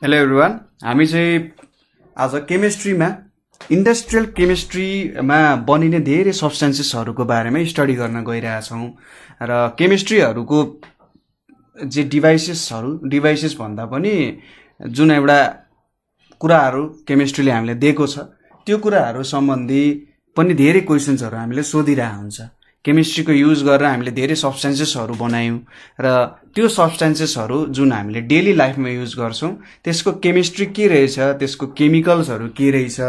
Hello everyone, हामी चाहिँ आज केमिस्ट्रीमा इन्डस्ट्रियल केमिस्ट्रीमा बनिने धेरै सब्सटेन्सेसहरूको बारेमा स्टडी गर्न गइरहेछौँ र केमिस्ट्रीहरूको जे डिभाइसेस भन्दा पनि जुन एउटा कुराहरू केमिस्ट्रीले हामीले दिएको छ त्यो कुराहरू सम्बन्धी पनि धेरै क्वेसन्सहरू हामीले सोधिरहेको हुन्छ। केमिस्ट्रीको युज गरेर हामीले धेरै सब्सटेन्सेसहरू बनायौँ र त्यो सब्सटेन्सेसहरू जुन हामीले डेली लाइफमा युज गर्छौँ त्यसको केमिस्ट्री के रहेछ, त्यसको केमिकल्सहरू के रहेछ,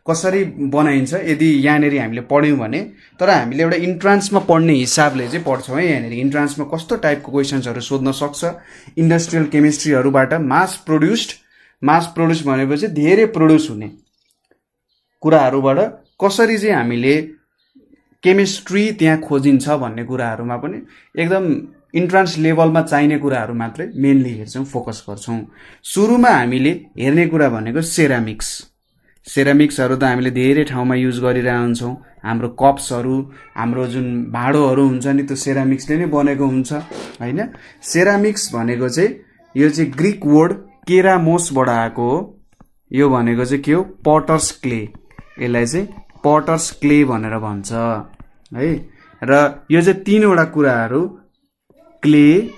कसरी बनाइन्छ यदि यहाँनिर हामीले पढ्यौँ भने। तर हामीले एउटा इन्ट्रान्समा पढ्ने हिसाबले चाहिँ पढ्छौँ है। यहाँनिर इन्ट्रान्समा कस्तो टाइपको क्वेसन्सहरू सोध्न सक्छ इन्डस्ट्रियल केमिस्ट्रीहरूबाट। मास प्रोड्युस भनेपछि धेरै प्रोड्युस हुने कुराहरूबाट कसरी चाहिँ हामीले केमिस्ट्री त्यहाँ खोजिन्छ भन्ने कुराहरूमा पनि एकदम इन्ट्रान्स लेभलमा चाहिने कुराहरू मात्रै मेनली हेर्छौँ, फोकस गर्छौँ। सुरुमा हामीले हेर्ने कुरा भनेको सेरामिक्सहरू त हामीले धेरै ठाउँमा युज गरिरहेको हुन्छौँ। हाम्रो कप्सहरू, हाम्रो जुन भाँडोहरू हुन्छ नि त्यो सेरामिक्सले नै बनेको हुन्छ होइन। सेरामिक्स भनेको चाहिँ यो चाहिँ ग्रिक वर्ड केरामोसबाट आएको हो। यो भनेको चाहिँ के हो, पटर्स क्ले। यसलाई चाहिँ पटर्स क्ले भनेर भन्छ है। र यो चाहिँ तीनवटा कुराहरू क्ले,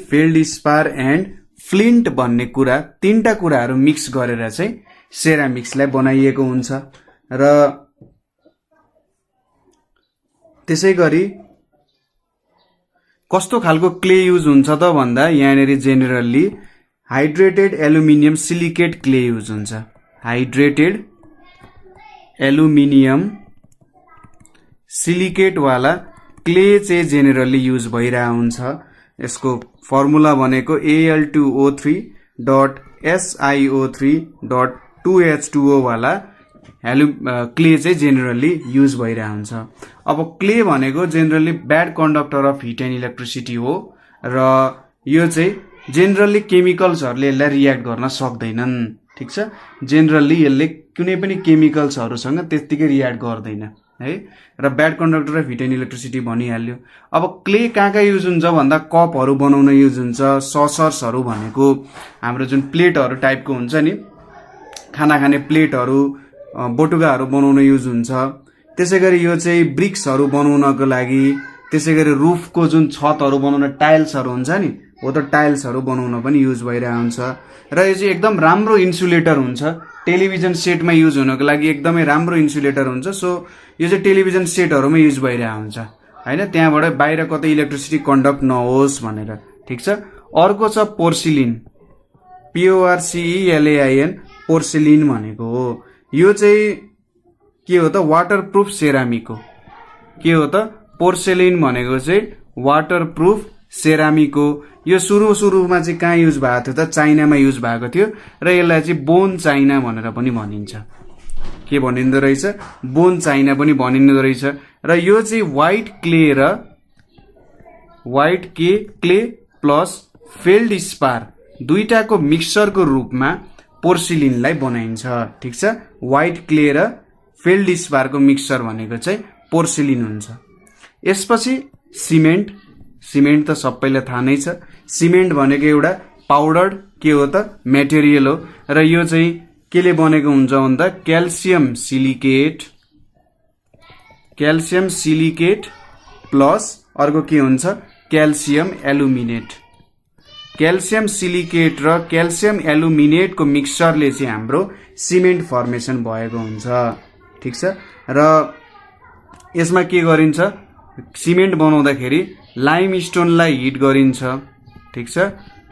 फेल्डस्पार एन्ड फ्लिन्ट भन्ने कुरा, तीनटा कुराहरू मिक्स गरेर चाहिँ सेरामिक्सलाई बनाइएको हुन्छ। र त्यसै गरी कस्तो खालको क्ले युज हुन्छ त भन्दा यहाँनिर generally hydrated aluminium silicate clay use हुन्छ। हाइड्रेटेड एल्युमिनियम सिलिकेट वाला क्ले चाहिँ जेनरली युज भइरहेको हुन्छ। यसको फर्मुला भनेको Al2O3.SiO3.2H2O वाला क्ले चाहिँ जेनरली युज भइरहेको हुन्छ। अब क्ले भनेको generally bad conductor of hit and electricity हो र यो चाहिँ जेनरली केमिकल्सहरूले यसलाई रियाक्ट गर्न सक्दैनन्। ठिक छ, जेनरली यसले कुनै पनि केमिकल्सहरूसँग त्यत्तिकै रियाक्ट गर्दैन है। र bad conductor of hit and electricity भनिहाल्यो। अब क्ले कहाँ युज हुन्छ भन्दा कपहरू बनाउन युज हुन्छ। ससर्सहरू भनेको हाम्रो जुन प्लेटहरू टाइपको हुन्छ नि, खाना खाने प्लेटहरू, बटुकाहरू बनाउन युज हुन्छ। त्यसै गरी यो चाहिँ ब्रिक्सहरू बनाउनको लागि, त्यसै गरी रुफको जुन छतहरू बनाउन टाइल्सहरू हुन्छ नि हो, त टाइल्सहरू बनाउन पनि युज भइरहेको हुन्छ। र यो चाहिँ एकदम राम्रो इन्सुलेटर हुन्छ। टेलिभिजन सेटमा युज हुनको लागि एकदमै राम्रो इन्सुलेटर हुन्छ। सो यो चाहिँ टेलिभिजन सेटहरूमा युज भइरहेको हुन्छ होइन, त्यहाँबाट बाहिर कतै इलेक्ट्रिसिटी कन्डक्ट नहोस् भनेर। ठिक छ। अर्को छ पोर्सिलिन, PORCELAIN, पोर्सिलिन भनेको हो। यो चाहिँ के हो त, वाटरप्रुफ सेरामिक हो। के हो त, पोर्सिलिन भनेको चाहिँ वाटरप्रुफ सेरामिक हो। यो सुरुमा चाहिँ कहाँ युज भएको थियो त, चाइनामा युज भएको थियो र यसलाई चाहिँ बोन चाइना भनेर पनि भनिन्छ। के भनिँदो रहेछ, बोन चाइना पनि भनिँदो रहेछ। र यो चाहिँ व्हाइट क्ले प्लस फेल्डस्पार दुईटाको मिक्सचरको रूपमा पोर्सिलिनलाई बनाइन्छ। ठिक छ, व्हाइट क्ले र फेल्डस्पारको मिक्सचर भनेको चाहिँ पोर्सिलिन हुन्छ। यसपछि सिमेन्ट त सबैलाई थाहा नै छ। सिमेन्ट भनेको एउटा पाउडर्ड के हो त, मेटेरियल हो। र यो चाहिँ केले बनेको हुन्छ भन्दा क्याल्सियम सिलिकेट प्लस अर्को के हुन्छ, क्याल्सियम एल्युमिनेट। क्याल्सियम सिलिकेट र क्याल्सियम एल्युमिनेटको मिक्सचरले चाहिँ हाम्रो सिमेन्ट फर्मेसन भएको हुन्छ। ठिक छ। र यसमा के गरिन्छ, सिमेन्ट बनाउँदाखेरि लाइमस्टोनलाई हिट गरिन्छ। ठिक छ,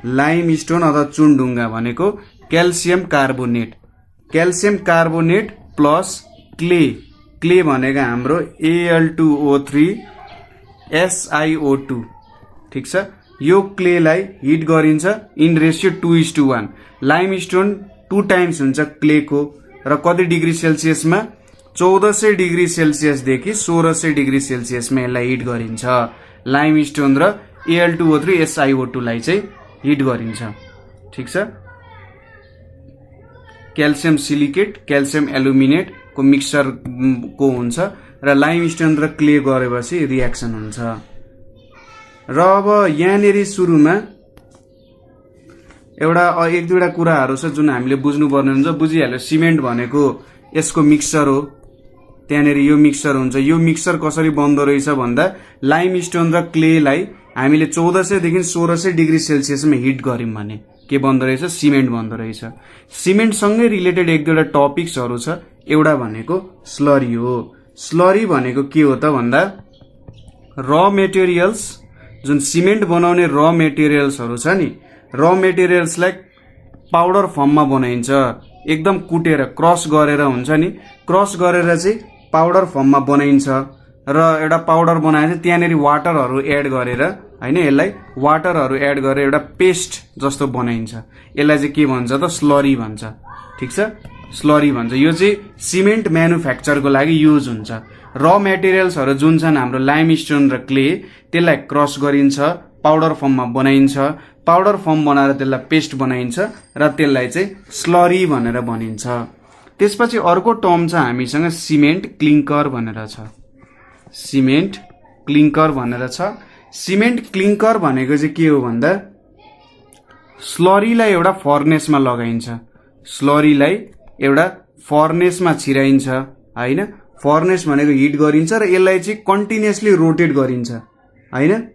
लाइमस्टोन अथवा चुनढुङ्गा भनेको क्याल्सियम कार्बोनेट प्लस क्ले भनेको हाम्रो Al2O3SiO2। ठिक छ, यो क्लेलाई हिट गरिन्छ इन रेसियो 2:1। लाइमस्टोन 2 टाइम्स हुन्छ क्लेको र कति डिग्री सेल्सियसमा, 1400 डिग्री सेल्सियसदेखि 1600 डिग्री सेल्सियसमा यसलाई हिट गरिन्छ। लाइमस्टोन र Al2O3SiO2 लाई चाहिँ हिट गरिन्छ। ठिक छ। क्याल्सियम सिलिकेट, क्याल्सियम एल्युमिनेट को मिक्सचर को हुन्छ र लाइमस्टोन र क्ले गरेपछि रियाक्सन हुन्छ। र अब यहाँनेरि सुरुमा एउटा एक दुईवटा कुराहरू छ जुन हामीले बुझ्नुपर्ने हुन्छ। बुझिहाल्यो, सिमेन्ट भनेको यसको मिक्सचर हो। त्यहाँनेरि यो मिक्सचर हुन्छ। यो मिक्सचर कसरी बन्दो रहेछ भन्दा लाइमस्टोन र क्लेलाई हामीले 1400 देखि 1600 डिग्री सेल्सियसमा हिट गर्यौं भने के बन्दो रहेछ? सिमेन्ट बन्दो रहेछ। सिमेन्टसँगै रिलेटेड एक दुईवटा टपिक्सहरू छ। एउटा भनेको स्लरी हो। स्लरी भनेको के हो त भन्दा र मेटेरियल्स, जुन सिमेन्ट बनाउने र मेटेरियल्सहरू छ नि, र मेटेरियल्सलाई पाउडर फर्ममा बनाइन्छ। एकदम कुटेर क्रस गरेर हुन्छ नि, क्रस गरेर चाहिँ पाउडर फर्ममा बनाइन्छ। र एउटा पाउडर बनाएर त्यहाँनेरि वाटरहरू एड गरेर हैन, यसलाई वाटरहरू एड गरेर एउटा पेस्ट जस्तो बनाइन्छ। यसलाई चाहिँ के भन्छ त? स्लरी भन्छ। ठीक छ, स्लरी भन्छ। यो चाहिँ सिमेन्ट म्यानुफ्याक्चरको लागि युज हुन्छ। र मेटेरियल्सहरू जुन छन् हाम्रो लाइमस्टोन र क्ले, त्यसलाई क्रस गरिन्छ, पाउडर फर्ममा बनाइन्छ। पाउडर फर्म बनाएर त्यसलाई पेस्ट बनाइन्छ र त्यसलाई चाहिँ स्लरी भनेर भनिन्छ। त्यसपछि अर्को टर्म छ हामीसँग सिमेन्ट क्लिङ्कर भनेर छ। सिमेन्ट क्लिङ्कर भनेर छ। सिमेन्ट क्लिङ्कर भनेको चाहिँ के हो भन्दा स्लरीलाई एउटा फर्नेसमा लगाइन्छ। स्लरीलाई एउटा फर्नेसमा छिराइन्छ हैन। फर्नेस भनेको हिट गरिन्छ र यसलाई चाहिँ कन्टिन्युअसली रोटेट गरिन्छ हैन।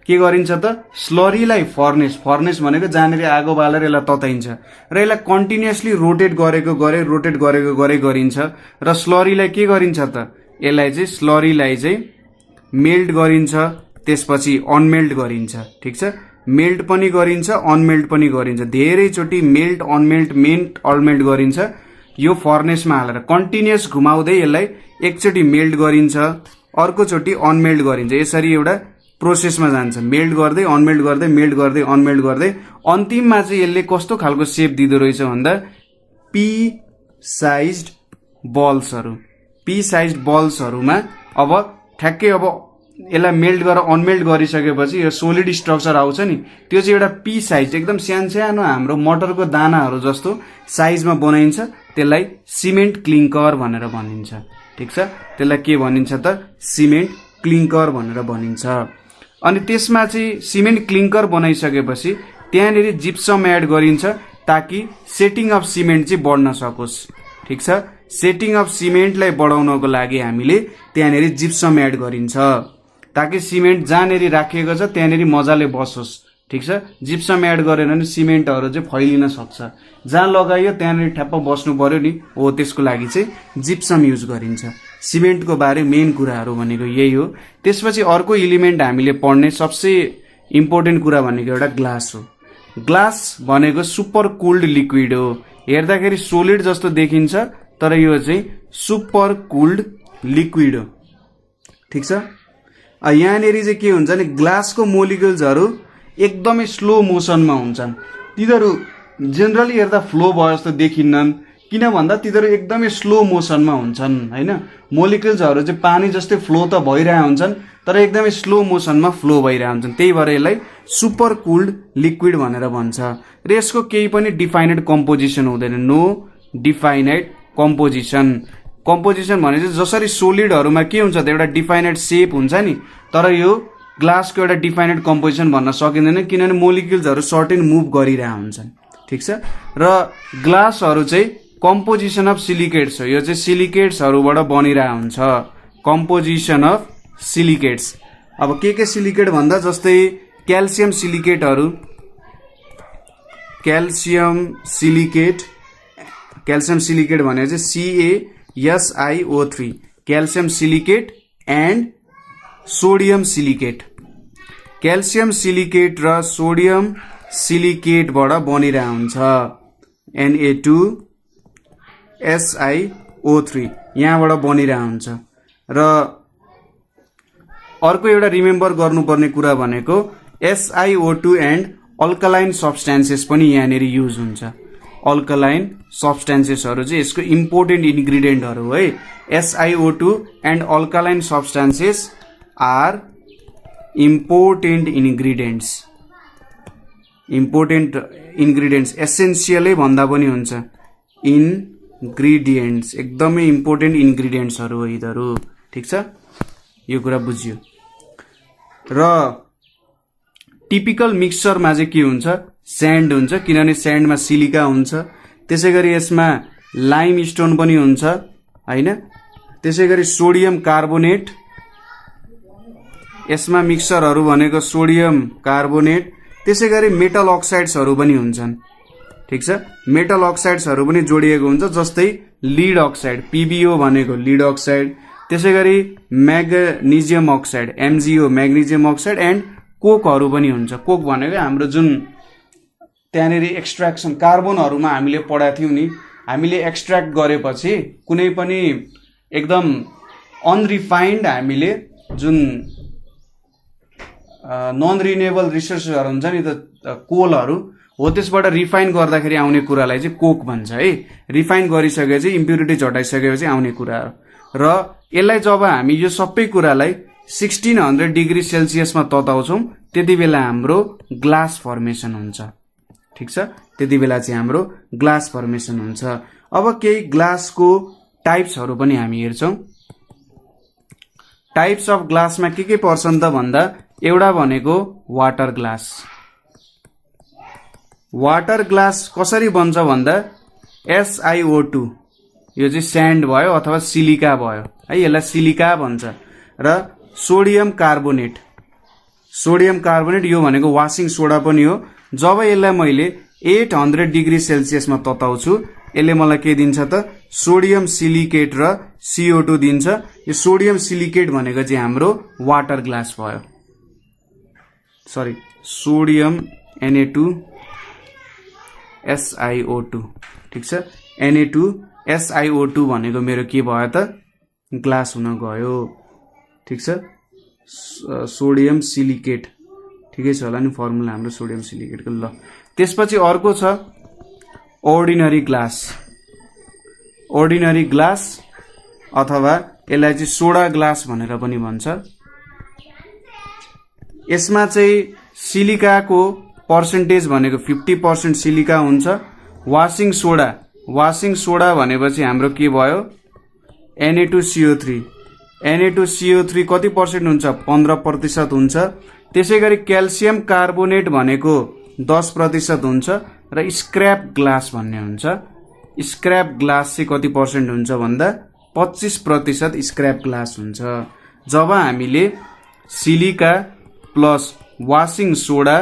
के गरिन्छ त? स्लरीलाई फर्नेस, फर्नेस भनेको जहाँनेरि आगो बालेर यसलाई तताइन्छ र यसलाई कन्टिन्युअसली रोटेट गरेको गरे गरिन्छ। र स्लरीलाई के गरिन्छ त? यसलाई चाहिँ स्लरीलाई चाहिँ मेल्ट गरिन्छ, त्यसपछि अनमेल्ट गरिन्छ। ठीक छ, मेल्ट पनि गरिन्छ, अनमेल्ट पनि गरिन्छ। धेरैचोटि मेल्ट अनमेल्ट गरिन्छ। यो फर्नेसमा हालेर कन्टिन्युअस घुमाउँदै यसलाई एकचोटि मेल्ट गरिन्छ, अर्कोचोटि अनमेल्ट गरिन्छ। यसरी एउटा प्रोसेसमा जान्छ, मेल्ट गर्दै अनमेल्ट गर्दै, मेल्ट गर्दै अनमेल्ट गर्दै अन्तिममा चाहिँ यसले कस्तो खालको सेप दिँदो रहेछ भन्दा पी साइज्ड बल्सहरू। पी साइज्ड बल्सहरूमा अब ठ्याक्कै अब यसलाई मेल्ट गरेर अनमेल्ट गरिसकेपछि यो सोलिड स्ट्रक्चर आउँछ नि, त्यो चाहिँ एउटा पी साइज, एकदम सानो हाम्रो मटरको दानाहरू जस्तो साइजमा बनाइन्छ। त्यसलाई सिमेन्ट क्लिङ्कर भनेर भनिन्छ। ठीक छ, त्यसलाई के भनिन्छ त? सिमेन्ट क्लिङ्कर भनेर भनिन्छ। अनि त्यसमा चाहिँ सिमेन्ट क्लिङ्कर बनाइसकेपछि त्यहाँनेरि जिप्सम एड गरिन्छ ताकि सेटिङ अफ सिमेन्ट चाहिँ बढ्न सकोस्। ठीक छ, सेटिङ अफ सिमेन्टलाई बढाउनको लागि हामीले त्यहाँनेरि जिप्सम एड गरिन्छ ताकि सिमेन्ट जहाँनेरि राखिएको छ त्यहाँनेरि मजाले बसोस्। ठीक छ, जिप्सम एड गरेन भने सिमेन्टहरू चाहिँ फैलिन सक्छ। जहाँ लगाइयो त्यहाँनेरि ठ्याप्प बस्नु पर्यो नि, हो त्यसको लागि चाहिँ जिप्सम युज गरिन्छ। सिमेन्टको बारे मेन कुराहरू भनेको यही हो। त्यसपछि अर्को इलिमेन्ट हामीले पढ्ने सबसे इम्पोर्टेन्ट कुरा भनेको एउटा ग्लास हो। ग्लास भनेको सुपर कुल्ड लिक्विड हो। हेर्दाखेरि सोलिड जस्तो देखिन्छ तर यो चाहिँ सुपर कुल्ड लिक्विड हो। ठीक छ, यहाँनेरि चाहिँ के हुन्छ नि, ग्लासको मोलिक्युल्सहरू एकदमै स्लो मोसनमा हुन्छन्। तिनीहरू जेनरली हेर्दा फ्लो भयो जस्तो देखिन्नन्, किन भन्दा तिनीहरू एकदमै स्लो मोसनमा हुन्छन् हैन। मोलिक्युल्सहरू चाहिँ पानी जस्तै फ्लो त भइरहेका हुन्छन् तर एकदमै स्लो मोसनमा फ्लो भइरहेका हुन्छन्। त्यही भएर यसलाई सुपर कुल्ड लिक्विड भनेर भन्छ। र यसको केही पनि डिफाइनेड कम्पोजिसन हुँदैन, नो डिफाइनेड कम्पोजिसन। कम्पोजिसन भने चाहिँ जसरी सोलिडहरूमा के हुन्छ त, एउटा डिफाइनेड सेप हुन्छ नि, तर यो ग्लासको एउटा डिफाइनेड कम्पोजिसन भन्न सकिँदैन किनभने मोलिक्युल्सहरू सर्टेन मुभ गरिरहेका हुन्छन्। ठीक छ, र ग्लासहरू चाहिँ कम्पोजिसन अफ सिलिकेट्स हो। यो चाहिँ सिलिकेट्सहरूबाट बनिरहेको हुन्छ, कम्पोजिसन अफ सिलिकेट्स। अब के सिलिकेट भन्दा जस्तै क्याल्सियम सिलिकेटहरू, क्याल्सियम सिलिकेट भनेको चाहिँ CaSiO3, calcium silicate and sodium silicate. Calcium silicate र सोडियम सिलिकेटबाट बनिरहेको हुन्छ Na2SiO3, यहाँबाट बनिरहेको हुन्छ। र अर्को एउटा रिमेम्बर गर्नुपर्ने कुरा भनेको SiO2 एन्ड अल्कलाइन सब्स्टान्सेस पनि यहाँनेरि युज हुन्छ। अल्कलाइन सब्स्टान्सेसहरू चाहिँ यसको इम्पोर्टेन्ट इन्ग्रिडियन्टहरू है। SiO2 and alkaline substances are important ingredients, एसेन्सियलै भन्दा पनि हुन्छ। इन्ग्रिडियन्ट्स एकदमै इम्पोर्टेन्ट इन्ग्रिडियन्ट्सहरू हो यिनीहरू। ठीक छ, यो कुरा बुझियो। र टिपिकल मिक्सचरमा चाहिँ के हुन्छ, स्यान्ड हुन्छ, किनभने स्यान्डमा सिलिका हुन्छ। त्यसैगरी यसमा लाइम स्टोन पनि हुन्छ हैन। त्यसैगरी सोडियम कार्बोनेट, यसमा मिक्सचरहरू भनेको सोडियम कार्बोनेट। त्यसैगरी मेटल अक्साइड्सहरू पनि हुन्छन्, ठीक छ। मेटल अक्साइड्सहरू पनि जोडिएको हुन्छ, जस्तै लिड अक्साइड, PbO भनेको लिड अक्साइड। त्यसैगरी magnesium oxide, MgO magnesium oxide and कोकहरू पनि हुन्छ। कोक भनेको हाम्रो जुन त्यहाँनेरि एक्सट्र्याक्सन कार्बनहरूमा हामीले पढाएको थियौं नि, हामीले एक्सट्र्याक्ट गरेपछि कुनै पनि एकदम अनरिफाइन्ड हामीले जुन नन रिन्युएबल रिसोर्सेसहरू हुन्छ नि त, कोलहरू हो, त्यसबाट रिफाइन गर्दाखेरि आउने कुरालाई चाहिँ कोक भन्छ है। रिफाइन गरिसकेपछि इम्प्युरिटिज हटाइसकेपछि आउने कुराहरू। र यसलाई जब हामी यो सबै कुरालाई 1600 डिग्री सेल्सियसमा तताउँछौं, त्यति बेला हाम्रो ग्लास फर्मेसन हुन्छ, ठीक छ। त्यति बेला चाहिँ हाम्रो ग्लास फर्मेसन हुन्छ। अब केही ग्लासको टाइप्सहरू पनि हामी हेर्छौं। टाइप्स अफ ग्लासमा के पर्छन् त भन्दा, एउटा भनेको वाटर ग्लास। वाटर ग्लास कसरी बन्छ भन्दा SiO2, यो चाहिँ स्यान्ड भयो अथवा सिलिका भयो है, यसलाई सिलिका भन्छ। र सोडियम कार्बोनेट, सोडियम कार्बोनेट यो भनेको वाशिङ सोडा पनि हो। जब यसलाई मैले 800 डिग्री सेल्सियसमा तताउँछु, यसले मलाई के दिन्छ त, सोडियम सिलिकेट र CO2 दिन्छ। यो सोडियम सिलिकेट भनेको चाहिँ हाम्रो वाटर ग्लास भयो, सरी सोडियम Na2SiO2, ठीक छ। Na2SiO2 भनेको मेरो के भयो त, ग्लास हुन गयो, ठीक छ। सोडियम सिलिकेट, ठिकै छ होला नि फर्मुला हाम्रो सोडियम सिलिकेटको। ल त्यसपछि अर्को छ अर्डिनरी ग्लास। अर्डिनरी ग्लास अथवा यसलाई चाहिँ सोडा ग्लास भनेर पनि भन्छ। यसमा चाहिँ सिलिकाको पर्सेन्टेज भनेको 50% सिलिका हुन्छ। वाशिङ सोडा, वाशिङ सोडा भनेपछि हाम्रो के भयो, Na2CO3। Na2CO3 कति पर्सेन्ट हुन्छ, 15% हुन्छ। त्यसैगरी क्याल्सियम कार्बोनेट भनेको 10% हुन्छ। र स्क्रैप ग्लास भन्ने हुन्छ। स्क्रैप ग्लास चाहिँ कति पर्सेन्ट हुन्छ भन्दा 25% स्क्रैप ग्लास हुन्छ। जब हामीले सिलिका प्लस वाशिङ सोडा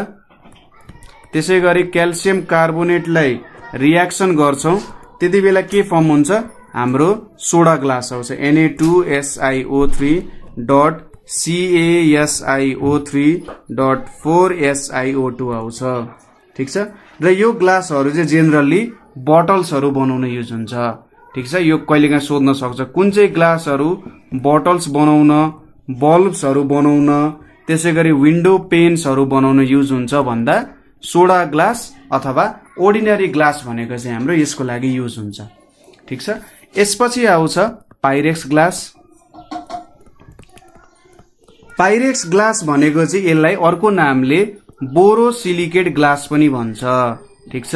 त्यसैगरी क्याल्सियम कार्बोनेटलाई रियाक्सन गर्छौं, त्यति बेला के फर्म हुन्छ, हाम्रो सोडा ग्लास आउँछ। Na2SiO3.CaSiO3.4SiO2 आउँछ, ठीक छ। र यो ग्लासहरू चाहिँ जेनरली बोटल्सहरू बनाउन युज हुन्छ, ठीक छ। यो कहिलेकाहीँ सोध्न सक्छ, कुन चाहिँ ग्लासहरू बोटल्स बनाउन, बल्ब्सहरू बनाउन, त्यसैगरी विन्डो पेन्सहरू बनाउन युज हुन्छ भन्दा सोडा ग्लास अथवा अर्डिनरी ग्लास भनेको चाहिँ हाम्रो यसको लागि युज हुन्छ, ठीक छ। यसपछि आउँछ पाइरेक्स ग्लास। पाइरेक्स ग्लास भनेको चाहिँ यसलाई अर्को नामले बोरोसिलिकेट ग्लास पनि भन्छ, ठीक छ।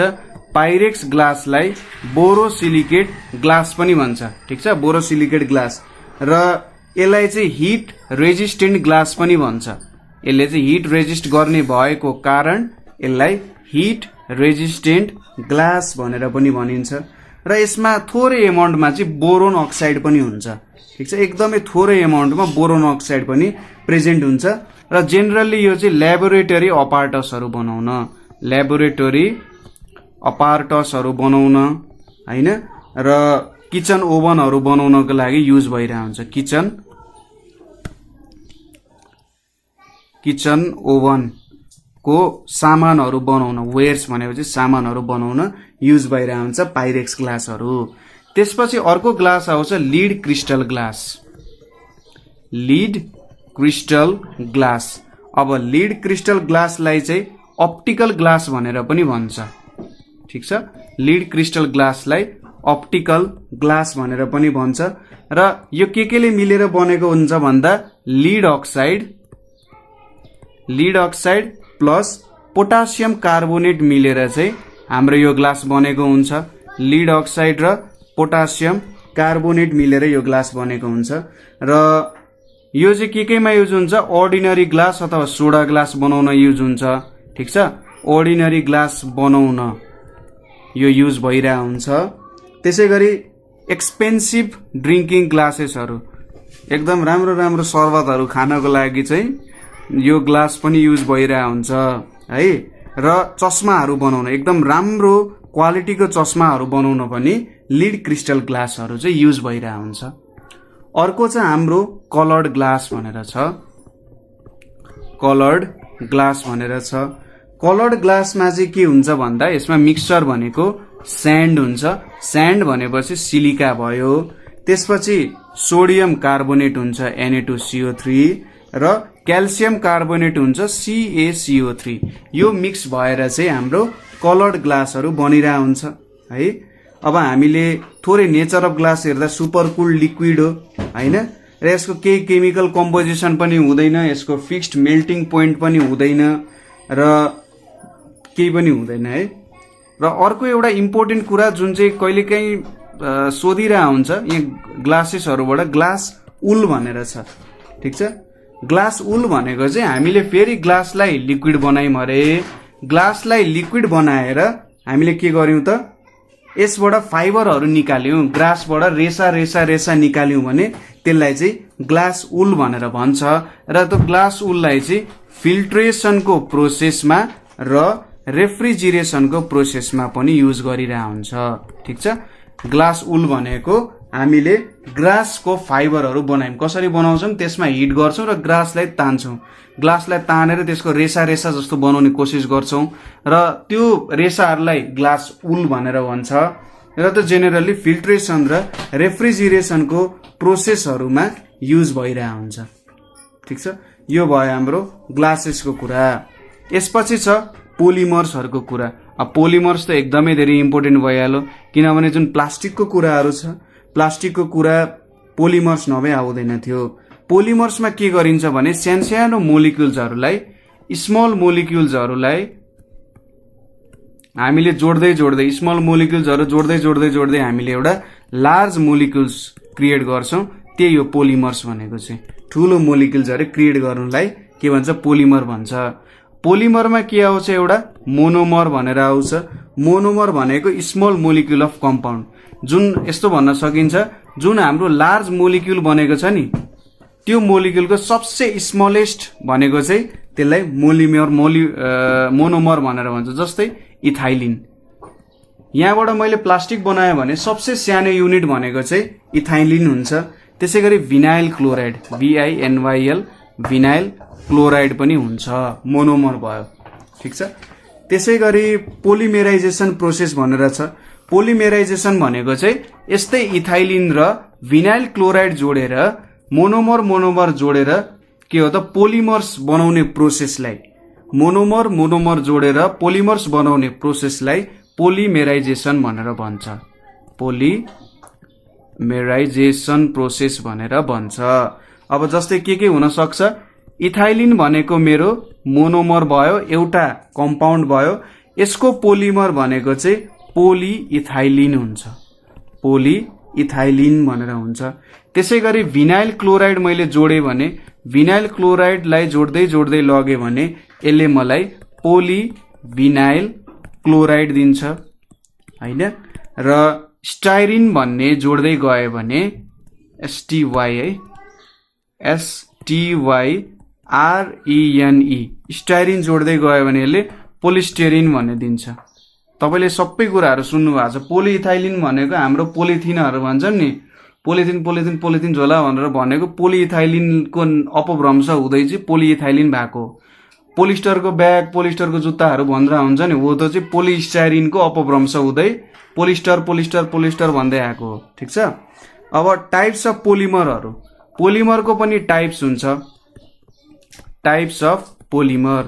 पाइरेक्स ग्लासलाई बोरोसिलिकेट ग्लास पनि भन्छ, ठीक छ, बोरोसिलिकेट ग्लास। र यसलाई चाहिँ हिट रेजिस्टेन्ट ग्लास पनि भन्छ। यसले चाहिँ हिट रेजिस्ट गर्ने भएको कारण यसलाई हिट रेजिस्टेन्ट ग्लास भनेर पनि भनिन्छ। र यसमा थोरै एमाउन्टमा चाहिँ बोरोन अक्साइड पनि हुन्छ, ठीक छ। एकदमै थोरै एमाउन्टमा बोरोन अक्साइड पनि प्रेजेन्ट हुन्छ। र जेनरली यो चाहिँ ल्याबोरेटरी अपार्टसहरू बनाउन, ल्याबोरेटरी अपार्टसहरू बनाउन हैन, र किचन ओभनहरू बनाउनको लागि युज भइरहेको हुन्छ। किचन ओभनको सामानहरू बनाउन, वेयर्स भनेपछि सामानहरू बनाउन युज भइरहेको हुन्छ पाइरेक्स ग्लासहरू। त्यसपछि अर्को ग्लास आउँछ lead crystal glass. Lead crystal glass. अब लिड क्रिस्टल ग्लासलाई चाहिँ अप्टिकल ग्लास भनेर पनि भन्छ, ठीक छ। लिड क्रिस्टल ग्लासलाई अप्टिकल ग्लास भनेर पनि भन्छ। र यो केले मिलेर बनेको हुन्छ भन्दा lead oxide plus potassium carbonate मिलेर चाहिँ हाम्रो यो ग्लास बनेको हुन्छ। लिड अक्साइड र पोटासियम कार्बोनेट मिलेर यो ग्लास बनेको हुन्छ। र यो चाहिँ केमा युज हुन्छ, अर्डिनरी ग्लास अथवा सोडा ग्लास बनाउन युज हुन्छ। ठिक छ, अर्डिनरी ग्लास बनाउन यो युज भइरहेको हुन्छ। त्यसै गरी एक्सपेन्सिभ ड्रिङ्किङ ग्लासेसहरू, एकदम राम्रो राम्रो शरबतहरू खानको लागि चाहिँ यो ग्लास पनि युज भइरहेको हुन्छ है। र चस्माहरू बनाउन, एकदम राम्रो क्वालिटीको चस्माहरू बनाउन पनि लिड क्रिस्टल ग्लासहरू चाहिँ युज भइरहेको हुन्छ। अर्को चाहिँ हाम्रो कलर्ड ग्लास भनेर छ, कलर्ड ग्लास भनेर छ। कलर्ड ग्लासमा चाहिँ के हुन्छ भन्दा यसमा मिक्सचर भनेको स्यान्ड हुन्छ। स्यान्ड भनेपछि सिलिका भयो, त्यसपछि सोडियम कार्बोनेट हुन्छ Na2CO3 र क्याल्सियम कार्बोनेट हुन्छ CaCO3। यो मिक्स भएर चाहिँ हाम्रो कलर्ड ग्लासहरू बनिरहेको हुन्छ है। अब हामीले थोरै नेचर अफ ग्लास हेर्दा सुपर कुल लिक्विड हो हैन, र यसको केही केमिकल कम्पोजिसन पनि हुँदैन, यसको फिक्स्ड मेल्टिङ पोइन्ट पनि हुँदैन र केही पनि हुँदैन है। र अर्को एउटा इम्पोर्टेन्ट कुरा जुन चाहिँ कहिलेकाहीँ सोधिरहेको हुन्छ यहाँ ग्लासेसहरूबाट, ग्लास उल भनेर छ। ठिक छ, ग्लास उल भनेको चाहिँ हामीले फेरि ग्लासलाई लिक्विड बनायौँ अरे, ग्लासलाई लिक्विड बनाएर हामीले के गर्यौँ त, यसबाट फाइबरहरू निकाल्यौँ, ग्लासबाट रेसा रेसा रेसा निकाल्यौँ भने त्यसलाई चाहिँ ग्लास उल भनेर भन्छ। र त्यो ग्लास उललाई चाहिँ फिल्ट्रेसनको प्रोसेसमा र रेफ्रिजिरेसनको प्रोसेसमा पनि युज गरिरहेको हुन्छ। ठिक छ, ग्लास उल भनेको हामीले ग्रासको फाइबरहरू बनायौँ, कसरी बनाउँछौँ, त्यसमा हिट गर्छौँ र ग्रासलाई तान्छौँ, ग्लासलाई तानेर त्यसको रेसा रेसा जस्तो बनाउने कोसिस गर्छौँ र त्यो रेसाहरूलाई ग्लास उल भनेर भन्छ। र त्यो जेनेरली फिल्ट्रेसन र रेफ्रिजिरेसनको प्रोसेसहरूमा युज भइरहेको हुन्छ। ठिक छ, यो भयो हाम्रो ग्लासेसको कुरा। यसपछि छ पोलिमर्सहरूको कुरा। अब पोलिमर्स त एकदमै धेरै इम्पोर्टेन्ट भइहाल्यो, किनभने जुन प्लास्टिकको कुराहरू छ, प्लास्टिकको कुरा पोलिमर्स नभए आउँदैन थियो। पोलिमर्समा के गरिन्छ भने सानो मोलिक्युल्सहरूलाई, स्मल मोलिक्युल्सहरूलाई हामीले जोड्दै जोड्दै, स्मल मोलिक्युल्सहरू जोड्दै जोड्दै जोड्दै हामीले एउटा लार्ज मोलिक्युल्स क्रिएट गर्छौँ। त्यही हो पोलिमर्स भनेको चाहिँ। ठुलो मोलिक्युल्सहरू क्रिएट गर्नुलाई के भन्छ, पोलिमर भन्छ। पोलिमरमा के आउँछ, एउटा मोनोमर भनेर आउँछ। मोनोमर भनेको स्मल मोलिक्युल अफ कम्पाउन्ड, जुन यस्तो भन्न सकिन्छ जुन हाम्रो लार्ज मोलिक्युल बनेको छ नि, त्यो मोलिक्युलको सबसे स्मलेस्ट भनेको चाहिँ त्यसलाई मोनोमर भनेर भन्छ। जस्तै इथाइलिन, यहाँबाट मैले प्लास्टिक बनाएँ भने सबसे सानो युनिट भनेको चाहिँ इथाइलिन हुन्छ। त्यसै गरी भिनाइल क्लोराइड, VINYL, भिनाइल क्लोराइड पनि हुन्छ, मोनोमर भयो। ठिक छ, त्यसै गरी पोलिमेराइजेसन प्रोसेस भनेर छ। पोलिमेराइजेसन भनेको चाहिँ यस्तै इथाइलिन र भिनाइल क्लोराइड जोडेर, मोनोमर जोडेर के हो त, पोलिमर्स बनाउने प्रोसेसलाई, मोनोमर जोडेर पोलिमर्स बनाउने प्रोसेसलाई पोलिमेराइजेसन भनेर भन्छ। पोलिमेराइजेसन प्रोसेस भनेर भन्छ। अब जस्तै के हुन सक्छ, इथाइलिन भनेको मेरो मोनोमर भयो, एउटा कम्पाउन्ड भयो, यसको पोलिमर भनेको चाहिँ पोलिइथाइलिन हुन्छ, पोलिइथाइलिन भनेर हुन्छ। त्यसै गरी भिनाइल क्लोराइड मैले जोडेँ भने, भिनाइल क्लोराइडलाई जोड्दै जोड्दै लगेँ भने यसले मलाई पोलिभिनाइल क्लोराइड दिन्छ हैन। र स्टाइरिन भन्ने जोड्दै गयो भने STY है, STYRENE, स्टाइरिन जोड्दै गयो भने यसले पोलिस्टेरिन भन्ने दिन्छ। तपाईले सबै कुराहरू सुन्नु भएको छ। पोलिइथाइलिन भनेको हाम्रो पोलिथिनहरू भन्छन् नि, पोलिथिन झोला भनेर भनेको पोलिइथाइलिनको अपभ्रंश हुँदै चाहिँ पोलिइथाइलिन भएको। पोलिस्टरको ब्याग, पोलिस्टरको जुत्ताहरू भनेर हुन्छ नि, हो त चाहिँ पोलिस्टाइरिनको अपभ्रंश हुँदै पोलिस्टर भन्दै आएको हो। ठिक छ, अब टाइप्स अफ पोलिमरहरू, पोलिमरको पनि टाइप्स हुन्छ, टाइप्स अफ पोलिमर।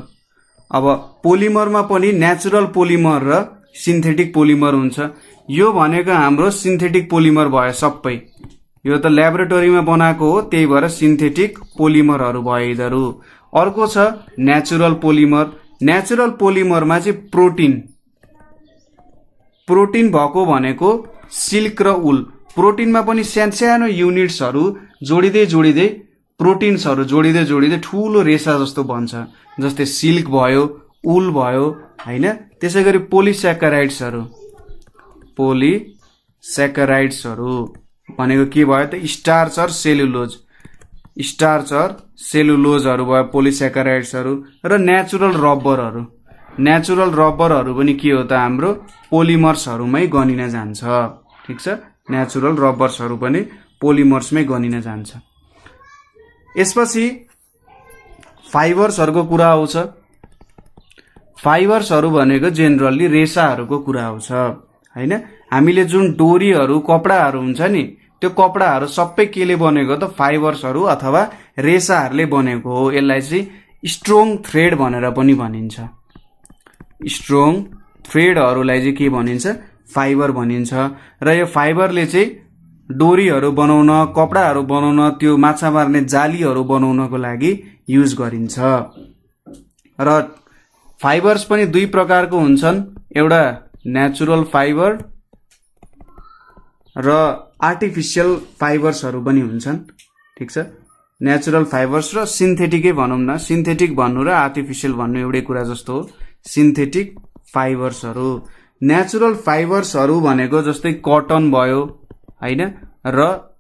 अब पोलिमरमा पनि नेचुरल पोलिमर र सिन्थेटिक पोलिमर हुन्छ। यो भनेको हाम्रो सिन्थेटिक पोलिमर भयो सबै, यो त ल्याबोरेटरीमा बनाएको हो, त्यही भएर सिन्थेटिक पोलिमरहरू भयो यिनीहरू। अर्को छ नेचुरल पोलिमर। नेचुरल पोलिमरमा चाहिँ प्रोटिन भएको भनेको सिल्क र उल। प्रोटिनमा पनि सानो युनिट्सहरू जोडिँदै प्रोटिन्सहरू जोडिँदै जोडिँदै ठुलो रेसा जस्तो बन्छ, जस्तै सिल्क भयो, उल भयो हैन। त्यसै गरी पोलिस्याकाराइड्सहरू भनेको के भयो त स्टार्च अर सेलुलोजहरू भयो पोलिस्याकाराइड्सहरू। र नेचुरल रबरहरू पनि के हो त हाम्रो पोलिमर्सहरूमै गनिन जान्छ, ठीक छ। नेचुरल रबर्सहरू पनि पोलिमर्समै गनिन जान्छ। यसपछि फाइबर्सहरूको कुरा आउँछ। फाइबर्सहरू भनेको जेनरली रेसाहरूको कुरा आउँछ हैन। हामीले जुन डोरीहरू कपडाहरू हुन्छ नि, त्यो कपडाहरू सबै केले बनेको त फाइबर्सहरू अथवा रेसाहरूले बनेको हो। यसलाई चाहिँ स्ट्रोङ थ्रेड भनेर पनि भनिन्छ। स्ट्रोङ थ्रेडहरूलाई चाहिँ के भनिन्छ? फाइबर भनिन्छ। र यो फाइबरले चाहिँ डोरीहरू बनाउन, कपडाहरू बनाउन, त्यो माछा मार्ने जालीहरू बनाउनको लागि युज गरिन्छ। र फाइबर्स पनि दुई प्रकारको हुन्छन्, एउटा नेचुरल फाइबर र आर्टिफिसियल फाइबर्सहरू पनि हुन्छन्, ठीक छ। नेचुरल फाइबर्स र सिन्थेटिकै भनौँ न, सिन्थेटिक भन्नु र आर्टिफिसियल भन्नु एउटै कुरा जस्तो हो। सिन्थेटिक फाइबर्सहरू, नेचुरल फाइबर्सहरू भनेको जस्तै कटन भयो हैन, र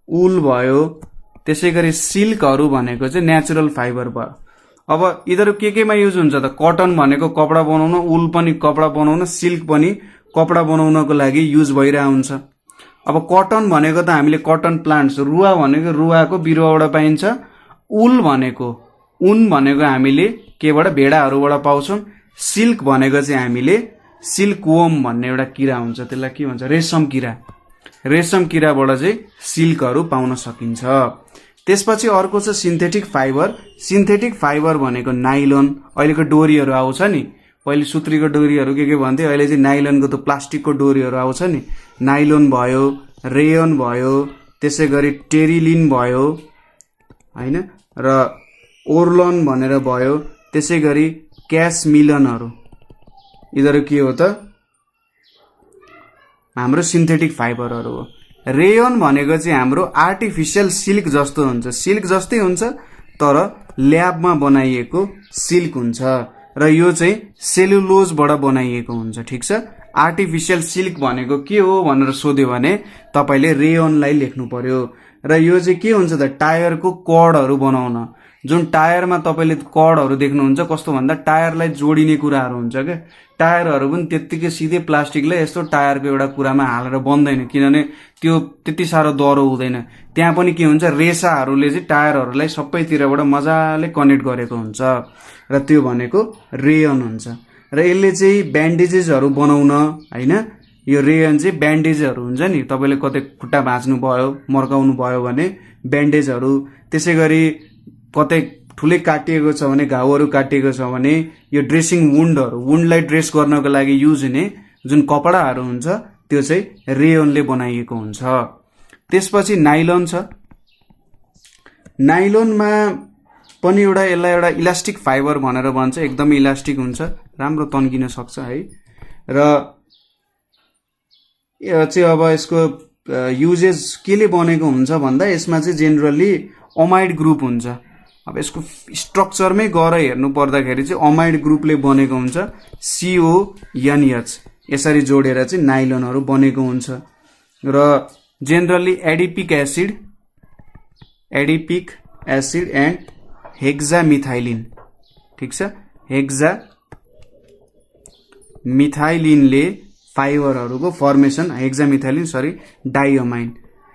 उल भयो। त्यसै गरी सिल्कहरू भनेको चाहिँ नेचुरल फाइबर भयो। अब यिनीहरू केमा युज हुन्छ त? कटन भनेको कपडा बनाउन, उल पनि कपडा बनाउन, सिल्क पनि कपडा बनाउनको लागि युज भइरहेको हुन्छ। अब कटन भनेको त हामीले कटन प्लान्ट्स, रुवा भनेको रुवाको बिरुवाबाट पाइन्छ। उल भनेको ऊन भनेको हामीले केबाट? भेडाहरूबाट पाउँछौँ। सिल्क भनेको चाहिँ हामीले सिल्कवर्म भन्ने एउटा किरा हुन्छ, त्यसलाई के भन्छ? रेशम किराबाट चाहिँ सिल्कहरू पाउन सकिन्छ। त्यसपछि अर्को छ सिन्थेटिक फाइबर। सिन्थेटिक फाइबर भनेको नाइलोन, अहिलेको डोरीहरू आउँछ नि, पहिले सुत्रीको डोरीहरू के भन्थे, अहिले चाहिँ नाइलोनको त प्लास्टिकको डोरीहरू आउँछ नि। नाइलोन भयो, रेयन भयो, त्यसै गरी टेरिलिन भयो हैन, र ओर्लोन भनेर भयो। त्यसै गरी क्यासमिलनहरू, यिनीहरू के हो त? हाम्रो सिन्थेटिक फाइबरहरू हो। रेयन भनेको चाहिँ हाम्रो आर्टिफिसियल सिल्क जस्तो हुन्छ, सिल्क जस्तै हुन्छ तर ल्याबमा बनाइएको सिल्क हुन्छ, र यो चाहिँ सेलुलोजबाट बनाइएको हुन्छ, ठीक छ। आर्टिफिसियल सिल्क भनेको के हो भनेर सोध्यो भने तपाईले रेयनलाई लेख्नु पर्यो। र यो चाहिँ के हुन्छ त? टायरको कडहरू बनाउन, जुन टायरमा तपाईले कडहरू देख्नुहुन्छ कस्तो भन्दा टायरलाई जोडिने कुराहरू हुन्छ के। टायरहरू पनि त्यत्तिकै सिधै प्लास्टिकलाई यस्तो टायरको एउटा कुरामा हालेर बन्दैन, किनभने त्यो त्यति साह्रो दह्रो हुँदैन। त्यहाँ पनि के हुन्छ? रेसाहरूले चाहिँ टायरहरूलाई सबैतिरबाट मजाले कनेक्ट गरेको हुन्छ, र त्यो भनेको रेयन हुन्छ। र यसले चाहिँ ब्यान्डेजेसहरू बनाउन हैन, यो रेयन चाहिँ ब्यान्डेजहरू हुन्छ नि, तपाईले कतै खुट्टा भाँच्नु भयो, मर्काउनु भयो भने ब्यान्डेजहरू। त्यसै गरी कतै ठुलै काटिएको छ भने, घाउहरू काटिएको छ भने, यो ड्रेसिङ वुन्डलाई ड्रेस गर्नको लागि युज हुने जुन कपडाहरू हुन्छ त्यो चाहिँ रेयनले बनाइएको हुन्छ। त्यसपछि नाइलोन छ। नाइलोनमा पनि यसलाई एउटा इलास्टिक फाइबर भनेर भन्छ, एकदमै इलास्टिक हुन्छ, राम्रो तन्किन सक्छ है। र यो चाहिँ अब यसको युजेस केले बनेको हुन्छ भन्दा यसमा चाहिँ जेनरली अमाइड ग्रुप हुन्छ। अब यसको स्ट्रक्चरमै गएर हेर्नु पर्दाखेरि चाहिँ अमाइड ग्रुपले बनेको हुन्छ, CONH यसरी जोडेर चाहिँ नाइलोनहरू बनेको हुन्छ। र generally adipic acid and hexamethylene, ठीक छ। हेक्सामिथाइलिनले फाइबरहरूको फर्मेसन,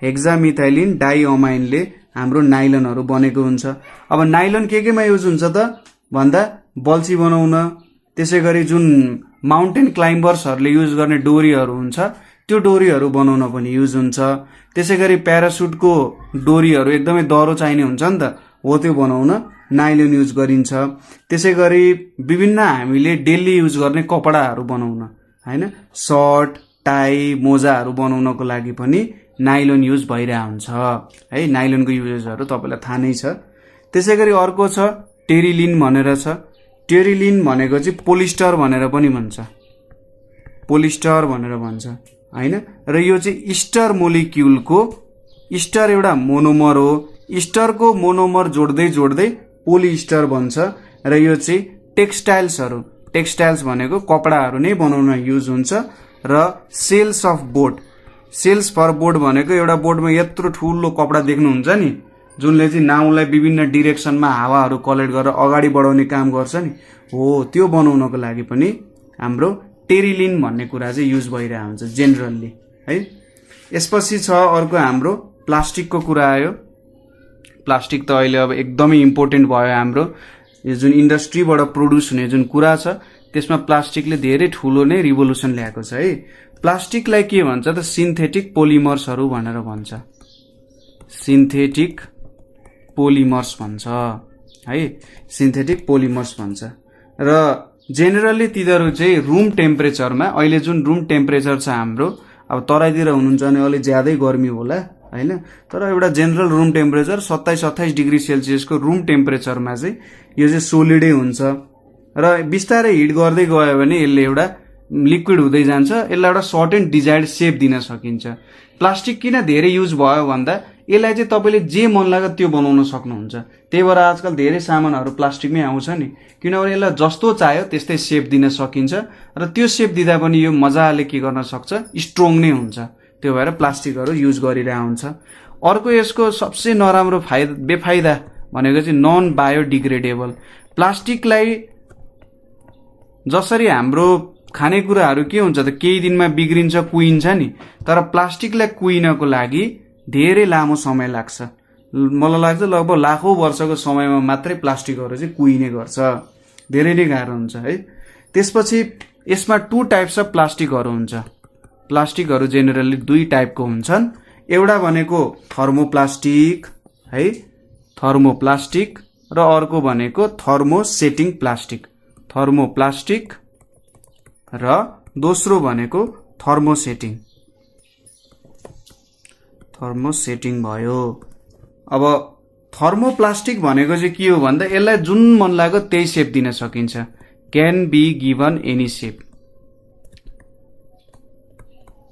हेक्सामिथाइलिन डाइअमाइनले हाम्रो नाइलोनहरू बनेको हुन्छ। अब नाइलोन केमा युज हुन्छ त भन्दा बल्छी बनाउन, त्यसै गरी जुन माउन्टेन क्लाइम्बर्सहरूले युज गर्ने डोरीहरू हुन्छ त्यो डोरीहरू बनाउन पनि युज हुन्छ। त्यसै गरी प्यारासुटको डोरीहरू एकदमै दह्रो चाहिने हुन्छ नि त, हो त्यो बनाउन नाइलोन युज गरिन्छ। त्यसै गरी विभिन्न हामीले डेली युज गर्ने कपडाहरू बनाउन हैन, सर्ट, टाई, मोजाहरू बनाउनको लागि पनि नाइलोन युज भइरहेको हुन्छ है। नाइलोनको युजेसहरू तपाईँलाई थाहा नै छ। त्यसै गरी अर्को छ टेरिलिन भनेर छ। टेरिलिन भनेको चाहिँ पोलिस्टर भनेर पनि भन्छ, हैन। र यो चाहिँ इस्टर मोलिक्युलको, इस्टर एउटा मोनोमर हो, इस्टरको मोनोमर जोड्दै जोड्दै पोलिइस्टर बन्छ र यो चाहिँ टेक्सटाइल्स भनेको कपडाहरू नै बनाउन युज हुन्छ र sails of boat, sails for boat भनेको एउटा बोटमा यत्रो ठुलो कपडा देख्नुहुन्छ नि जुनले चाहिँ नाउलाई विभिन्न डिरेक्सनमा हावाहरू कलेक्ट गरेर अगाडि बढाउने काम गर्छ नि, हो त्यो बनाउनको लागि पनि हाम्रो टेरिलिन भन्ने कुरा चाहिँ युज भइरहेको हुन्छ जेनरली है। यसपछि छ अर्को हाम्रो प्लास्टिकको कुरा आयो। प्लास्टिक त अहिले अब एकदमै इम्पोर्टेन्ट भयो हाम्रो यो जुन इन्डस्ट्रीबाट प्रोड्युस हुने जुन कुरा छ त्यसमा प्लास्टिकले धेरै ठुलो नै रिभोल्युसन ल्याएको छ है। प्लास्टिकलाई के भन्छ त सिन्थेटिक पोलिमर्सहरू भनेर भन्छ, सिन्थेटिक पोलिमर्स भन्छ है, सिन्थेटिक पोलिमर्स भन्छ। र जेनरली तिनीहरू चाहिँ रुम टेम्परेचरमा, अहिले जुन रुम टेम्परेचर छ हाम्रो, अब तराईतिर हुनुहुन्छ भने अलिक ज्यादै गर्मी होला हैन, तर एउटा जेनरल रुम टेम्परेचर 27-28 डिग्री सेल्सियसको रुम टेम्परेचरमा चाहिँ यो चाहिँ सोलिडै हुन्छ र बिस्तारै हिट गर्दै गयो भने यसले एउटा लिक्विड हुँदै जान्छ, यसलाई एउटा सर्ट एन्ड डिजायर्ड सेप दिन सकिन्छ। प्लास्टिक किन धेरै युज भयो भन्दा यसलाई चाहिँ तपाईँले जे मन लाग्यो त्यो बनाउन सक्नुहुन्छ, त्यही भएर आजकल धेरै सामानहरू प्लास्टिकमै आउँछ नि, किनभने यसलाई जस्तो चाह्यो त्यस्तै सेप दिन सकिन्छ र त्यो सेप दिँदा पनि यो मजाले के गर्न सक्छ, स्ट्रोङ नै हुन्छ, त्यो भएर प्लास्टिकहरू युज गरिरहेको हुन्छ। अर्को यसको सबसे नराम्रो बेफाइदा भनेको चाहिँ नन बायोडिग्रेडेबल। प्लास्टिकलाई जसरी हाम्रो खानेकुराहरू के हुन्छ त केही दिनमा बिग्रिन्छ कुहिन्छ नि, तर प्लास्टिकलाई कुहिनको लागि धेरै लामो समय लाग्छ, मलाई लाग्छ लगभग लाखौं वर्षको समयमा मात्रै प्लास्टिकहरू चाहिँ कुहिने गर्छ, धेरै नै गाह्रो हुन्छ है। त्यसपछि यसमा 2 टाइप्स अफ प्लास्टिकहरू हुन्छ। प्लास्टिकहरू जेनरली 2 टाइपको हुन्छन्, एउटा भनेको थर्मोप्लास्टिक है, थर्मोप्लास्टिक र अर्को भनेको थर्मोसेटिङ प्लास्टिक, थर्मोप्लास्टिक र दोस्रो भनेको थर्मोसेटिङ, थर्मोसेटिङ भयो। अब थर्मोप्लास्टिक भनेको चाहिँ के हो भन्दा यसलाई जुन मन लाग्यो त्यही सेप दिन सकिन्छ, क्यान बी गिभन एनी सेप,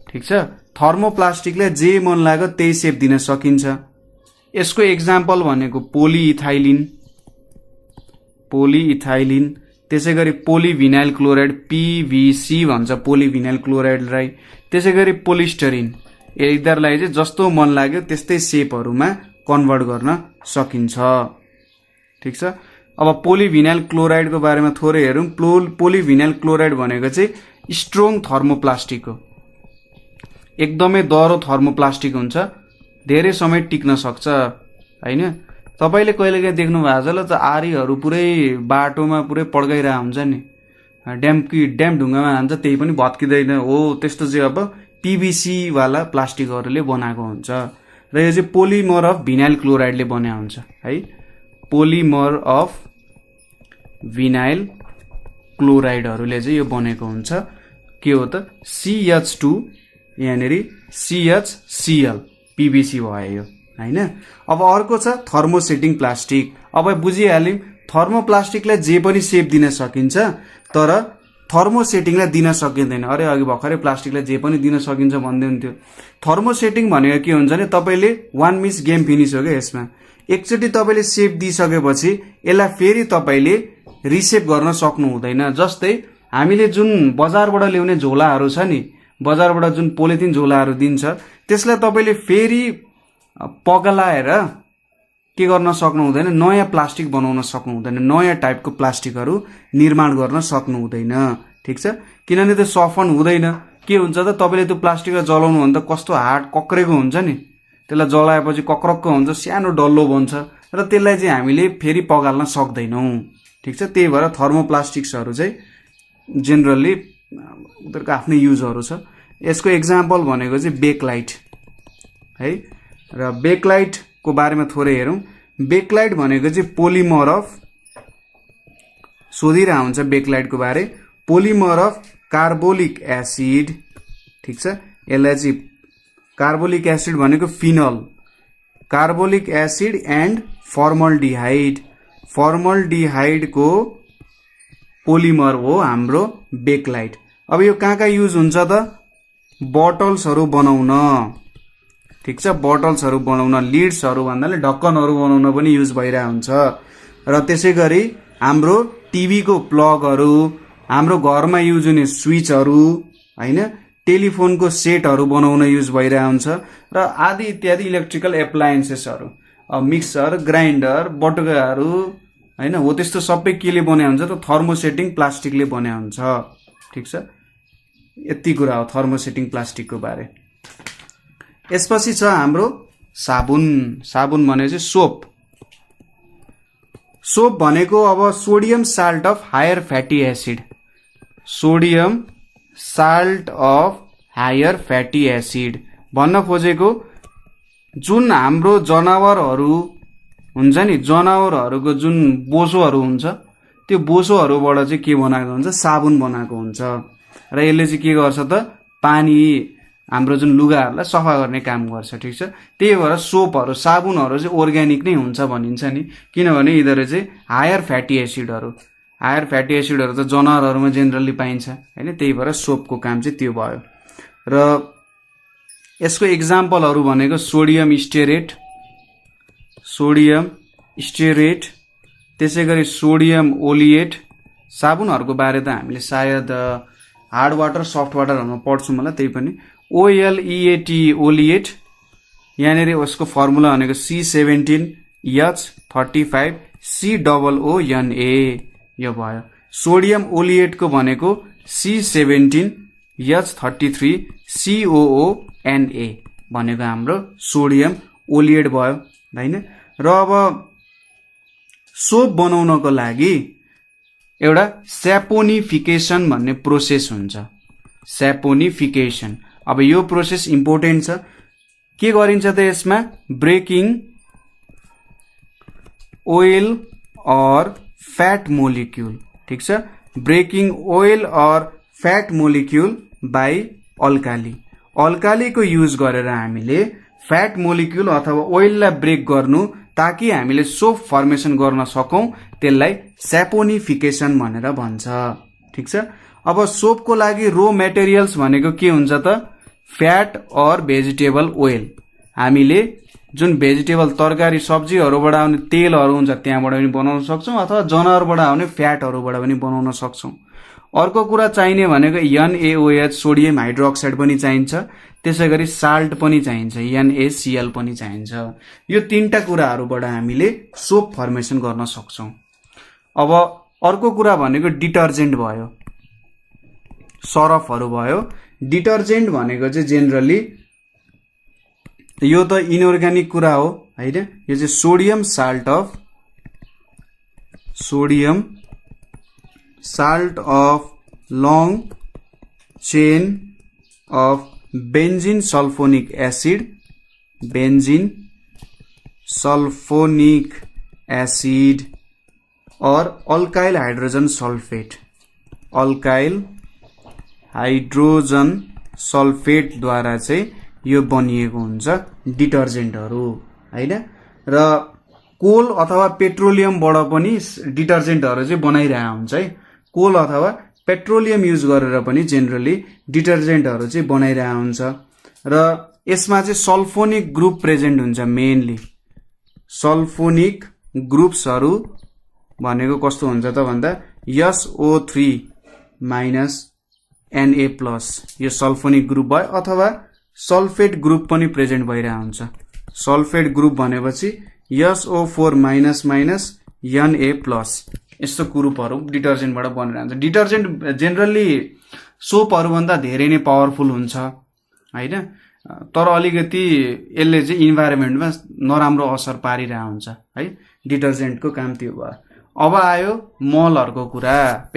ठिक छ। थर्मोप्लास्टिकलाई जे मन लाग्यो त्यही सेप दिन सकिन्छ। यसको एक्जाम्पल भनेको पोलिइथाइलिन, पोलिइथाइलिन, त्यसै गरी पोलिभिनाइल क्लोराइड PVC भन्छ पोलिभिनाइल क्लोराइडलाई, त्यसै गरी पोलिस्टरिन, यिनीहरूलाई चाहिँ जस्तो मन लाग्यो त्यस्तै सेपहरूमा कन्भर्ट गर्न सकिन्छ, ठिक छ। अब पोलिभिनाइल क्लोराइडको बारेमा थोरै हेरौँ। पोलिभिनाइल क्लोराइड भनेको चाहिँ स्ट्रोङ थर्मोप्लास्टिक हो, एकदमै दह्रो थर्मोप्लास्टिक हुन्छ, धेरै समय टिक्न सक्छ हैन। तपाईले कहिलेकाहीँ देख्नु भएको छ ल त आरीहरू पुरै बाटोमा पुरै पड्काइरहेको हुन्छ नि, ड्याम ढुङ्गामा हान्छ त्यही पनि भत्किँदैन, हो त्यस्तो चाहिँ अब PVC वाला प्लास्टिकहरूले बनाएको हुन्छ र यो चाहिँ पोलिमर अफ भिनाइल क्लोराइडले बनाएको हुन्छ है, पोलिमर अफ भिनाइल क्लोराइडहरूले चाहिँ यो बनेको हुन्छ। के हो त CH2 यहाँनिर CHCl PVC भयो यो हैन। अब अर्को छ थर्मोसेटिङ प्लास्टिक। अब बुझिहाल्यौं थर्मोप्लास्टिकलाई जे पनि सेप दिन सकिन्छ तर थर्मोसेटिङलाई दिन सकिँदैन। अरे अघि भर्खरै प्लास्टिकलाई जे पनि दिन सकिन्छ भन्दै हुन्थ्यो। थर्मोसेटिङ भनेको के हुन्छ भने तपाईले 1 मिस गेम फिनिश हो के यसमा। एकचोटी तपाईले सेप दिइसकेपछि यसलाई फेरि तपाईले रिसेप गर्न सक्नु हुँदैन। जस्तै हामीले जुन बजारबाट ल्याउने झोलाहरू छ नि, बजारबाट जुन पोलिथिन झोलाहरू दिन्छ त्यसलाई तपाईले फेरि पगलाएर के गर्न सक्नु हुँदैन, नयाँ प्लास्टिक बनाउन सक्नु हुँदैन, नयाँ टाइपको प्लास्टिकहरू निर्माण गर्न सक्नु हुँदैन। ठीक छ, किनभने त्यो सफन हुँदैन। के हुन्छ त तपाईले त्यो प्लास्टिकलाई जलाउनु भन्दा कस्तो हार्ड कक्रेको हुन्छ नि, त्यसलाई जलाएपछि कक्रक्क हुन्छ, सानो डल्लो बन्छ र त्यसलाई चाहिँ हामीले फेरि पगाल्न सक्दैनौं। ठीक छ, त्यही भएर थर्मोप्लास्टिक्सहरू चाहिँ जेनरली उनीहरुको आफ्नै युजहरू छ। यसको एक्जाम्पल भनेको चाहिँ बेकलाइट है। र बेकलाइट को बारेमा थोरै हेरौं। बेकलाइट भनेको चाहिँ पोलिमर अफ, सोधिरा हुन्छ बेकलाइट को बारे, पोलिमर अफ कार्बोलिक एसिड। ठीक छ, यसलाई चाहिँ कार्बोलिक एसिड भनेको फिनल, कार्बोलिक एसिड एन्ड फर्मल्डिहाइड, फर्मल्डिहाइड को पोलिमर हो हाम्रो बेकलाइट। अब यो कहाँ कहाँ युज हुन्छ त, बोटल्सहरू बनाउन, ठिक छ। बोटल्सहरू बनाउन, लिड्सहरू भन्नाले ढक्कनहरू बनाउन पनि युज भइरहेको हुन्छ। र त्यसै गरी हाम्रो टिभीको प्लगहरू, हाम्रो घरमा युज हुने स्विचहरू हैन, टेलिफोनको सेटहरू बनाउन युज भइरहेको हुन्छ र आदि इत्यादि इलेक्ट्रिकल एप्लायन्सेसहरू, मिक्सर, ग्राइन्डर, बटुकाहरू हैन, हो त्यस्तो सबै केले बन्या हुन्छ त? थर्मोसेटिङ प्लास्टिकले बन्या हुन्छ। ठिक छ, यति कुरा हो थर्मोसेटिङ प्लास्टिकको बारे। यसपछि छ हाम्रो साबुन। साबुन भने चाहिँ सोप। सोप भनेको अब sodium salt of higher fatty acid, sodium salt of higher fatty acid भन्न खोजेको जुन हाम्रो जनावरहरू हुन्छ नि, जनावरहरूको जुन बोसोहरू हुन्छ, त्यो बोसोहरूबाट चाहिँ के बनाएको हुन्छ? साबुन बनाएको हुन्छ। र यसले चाहिँ के गर्छ त? पानी, हाम्रो जुन लुगाहरूलाई सफा गर्ने काम गर्छ। ठिक छ, त्यही भएर सोपहरू, साबुनहरू चाहिँ अर्ग्यानिक नै हुन्छ भनिन्छ नि, किनभने यिनीहरू चाहिँ हायर फ्याटी एसिडहरू, हायर फ्याटी एसिडहरू त जनावरहरूमा जेनरली पाइन्छ हैन, त्यही भएर सोपको काम चाहिँ त्यो भयो। र यसको इक्जाम्पलहरू भनेको सोडियम स्टेरेट, सोडियम स्टेरेट, त्यसै गरी सोडियम ओलिएट। साबुनहरूको बारे त हामीले सायद हार्ड वाटर, सफ्ट वाटरहरूमा पढ्छौँ होला, त्यही पनि OLEAT ओलिएट, यहाँनिर उसको फर्मुला भनेको C17H35COONA यो भयो। सोडियम ओलिएटको भनेको C17H33COONA भनेको हाम्रो सोडियम ओलिएट भयो हैन। र अब सोप बनाउनको लागि एउटा स्यापोनिफिकेसन भन्ने प्रोसेस हुन्छ। स्यापोनिफिकेसन, अब यो प्रोसेस इम्पोर्टेन्ट छ। के गरिन्छ त यसमा? ब्रेकिङ ओइल और फ्याट मोलिक्युल। ठिक छ, ब्रेकिङ ओइल और फ्याट मोलिक्युल बाई अल्काली। अल्कालीको युज गरेर हामीले फ्याट मोलिक्युल अथवा ओइललाई ब्रेक गर्नु ताकि हामीले सोप फर्मेसन गर्न सकौं, त्यसलाई स्यापोनिफिकेसन भनेर भन्छ। ठिक छ, अब सोपको लागि रो मेटेरियल्स भनेको के हुन्छ त? फ्याट और भेजिटेबल ओइल। हामीले जुन भेजिटेबल, तरकारी, सब्जीहरूबाट आउने तेलहरू हुन्छ त्यहाँबाट पनि बनाउन सक्छौँ, अथवा जनावरबाट आउने फ्याटहरूबाट पनि बनाउन सक्छौँ। अर्को कुरा चाहिने भनेको NaOH, सोडियम हाइड्रोक्साइड पनि चाहिन्छ, त्यसै गरी साल्ट पनि चाहिन्छ, NaCl पनि चाहिन्छ। यो तीनटा कुराहरूबाट हामीले सोप फर्मेसन गर्न सक्छौँ। अब अर्को कुरा भनेको डिटर्जेन्ट भयो, सरफहरू भयो। डिटर्जेन्ट भनेको चाहिँ जेनरली यो त इनअर्ग्यानिक कुरा हो हैन, यो चाहिँ sodium salt of long chain of benzene sulphonic acid, benzene sulphonic acid और alkyl hydrogen sulphate, alkyl hydrogen sulphate द्वारा चाहिँ यो बनिएको हुन्छ डिटर्जेन्टहरू हैन। र कोल अथवा पेट्रोलियमबाट पनि डिटर्जेन्टहरू चाहिँ बनाइरहेको हुन्छ है। कोल अथवा पेट्रोलियम युज गरेर पनि जेनरली डिटर्जेन्टहरू चाहिँ बनाइरहेको हुन्छ। र यसमा चाहिँ सल्फोनिक ग्रुप प्रेजेन्ट हुन्छ। मेनली सल्फोनिक ग्रुप्सहरू भनेको कस्तो हुन्छ त भन्दा SO3 माइनस Na+, यो सल्फोनिक ग्रुप भयो, अथवा सल्फेट ग्रुप पनि प्रेजेन्ट भइरहेको हुन्छ। सल्फेट ग्रुप भनेपछि SO4 माइनस Na+, यस्तो ग्रुपहरू डिटर्जेन्टबाट बनेर हुन्छ। डिटर्जेन्ट जेनरली सोपहरूभन्दा धेरै नै पावरफुल हुन्छ हैन, तर अलिकति यसले चाहिँ इन्भाइरोमेन्टमा नराम्रो असर पारिरहेको हुन्छ है। डिटर्जेन्टको काम त्यो भयो। अब आयो मलहरूको कुरा,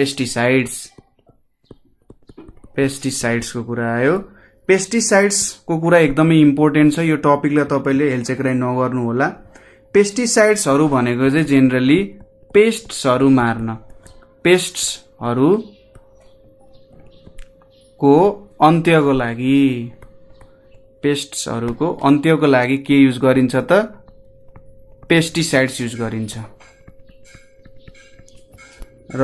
पेस्टिसाइड्सको कुरा आयो। पेस्टिसाइड्सको कुरा एकदमै इम्पोर्टेन्ट छ। यो टपिकलाई तपाईँले हेलचेक्राइ नगर्नु होला। पेस्टिसाइड्सहरू भनेको चाहिँ जेनरली पेस्ट्सहरू मार्न, पेस्ट्सहरूको अन्त्यको लागि के युज गरिन्छ त? पेस्टिसाइड्स युज गरिन्छ। र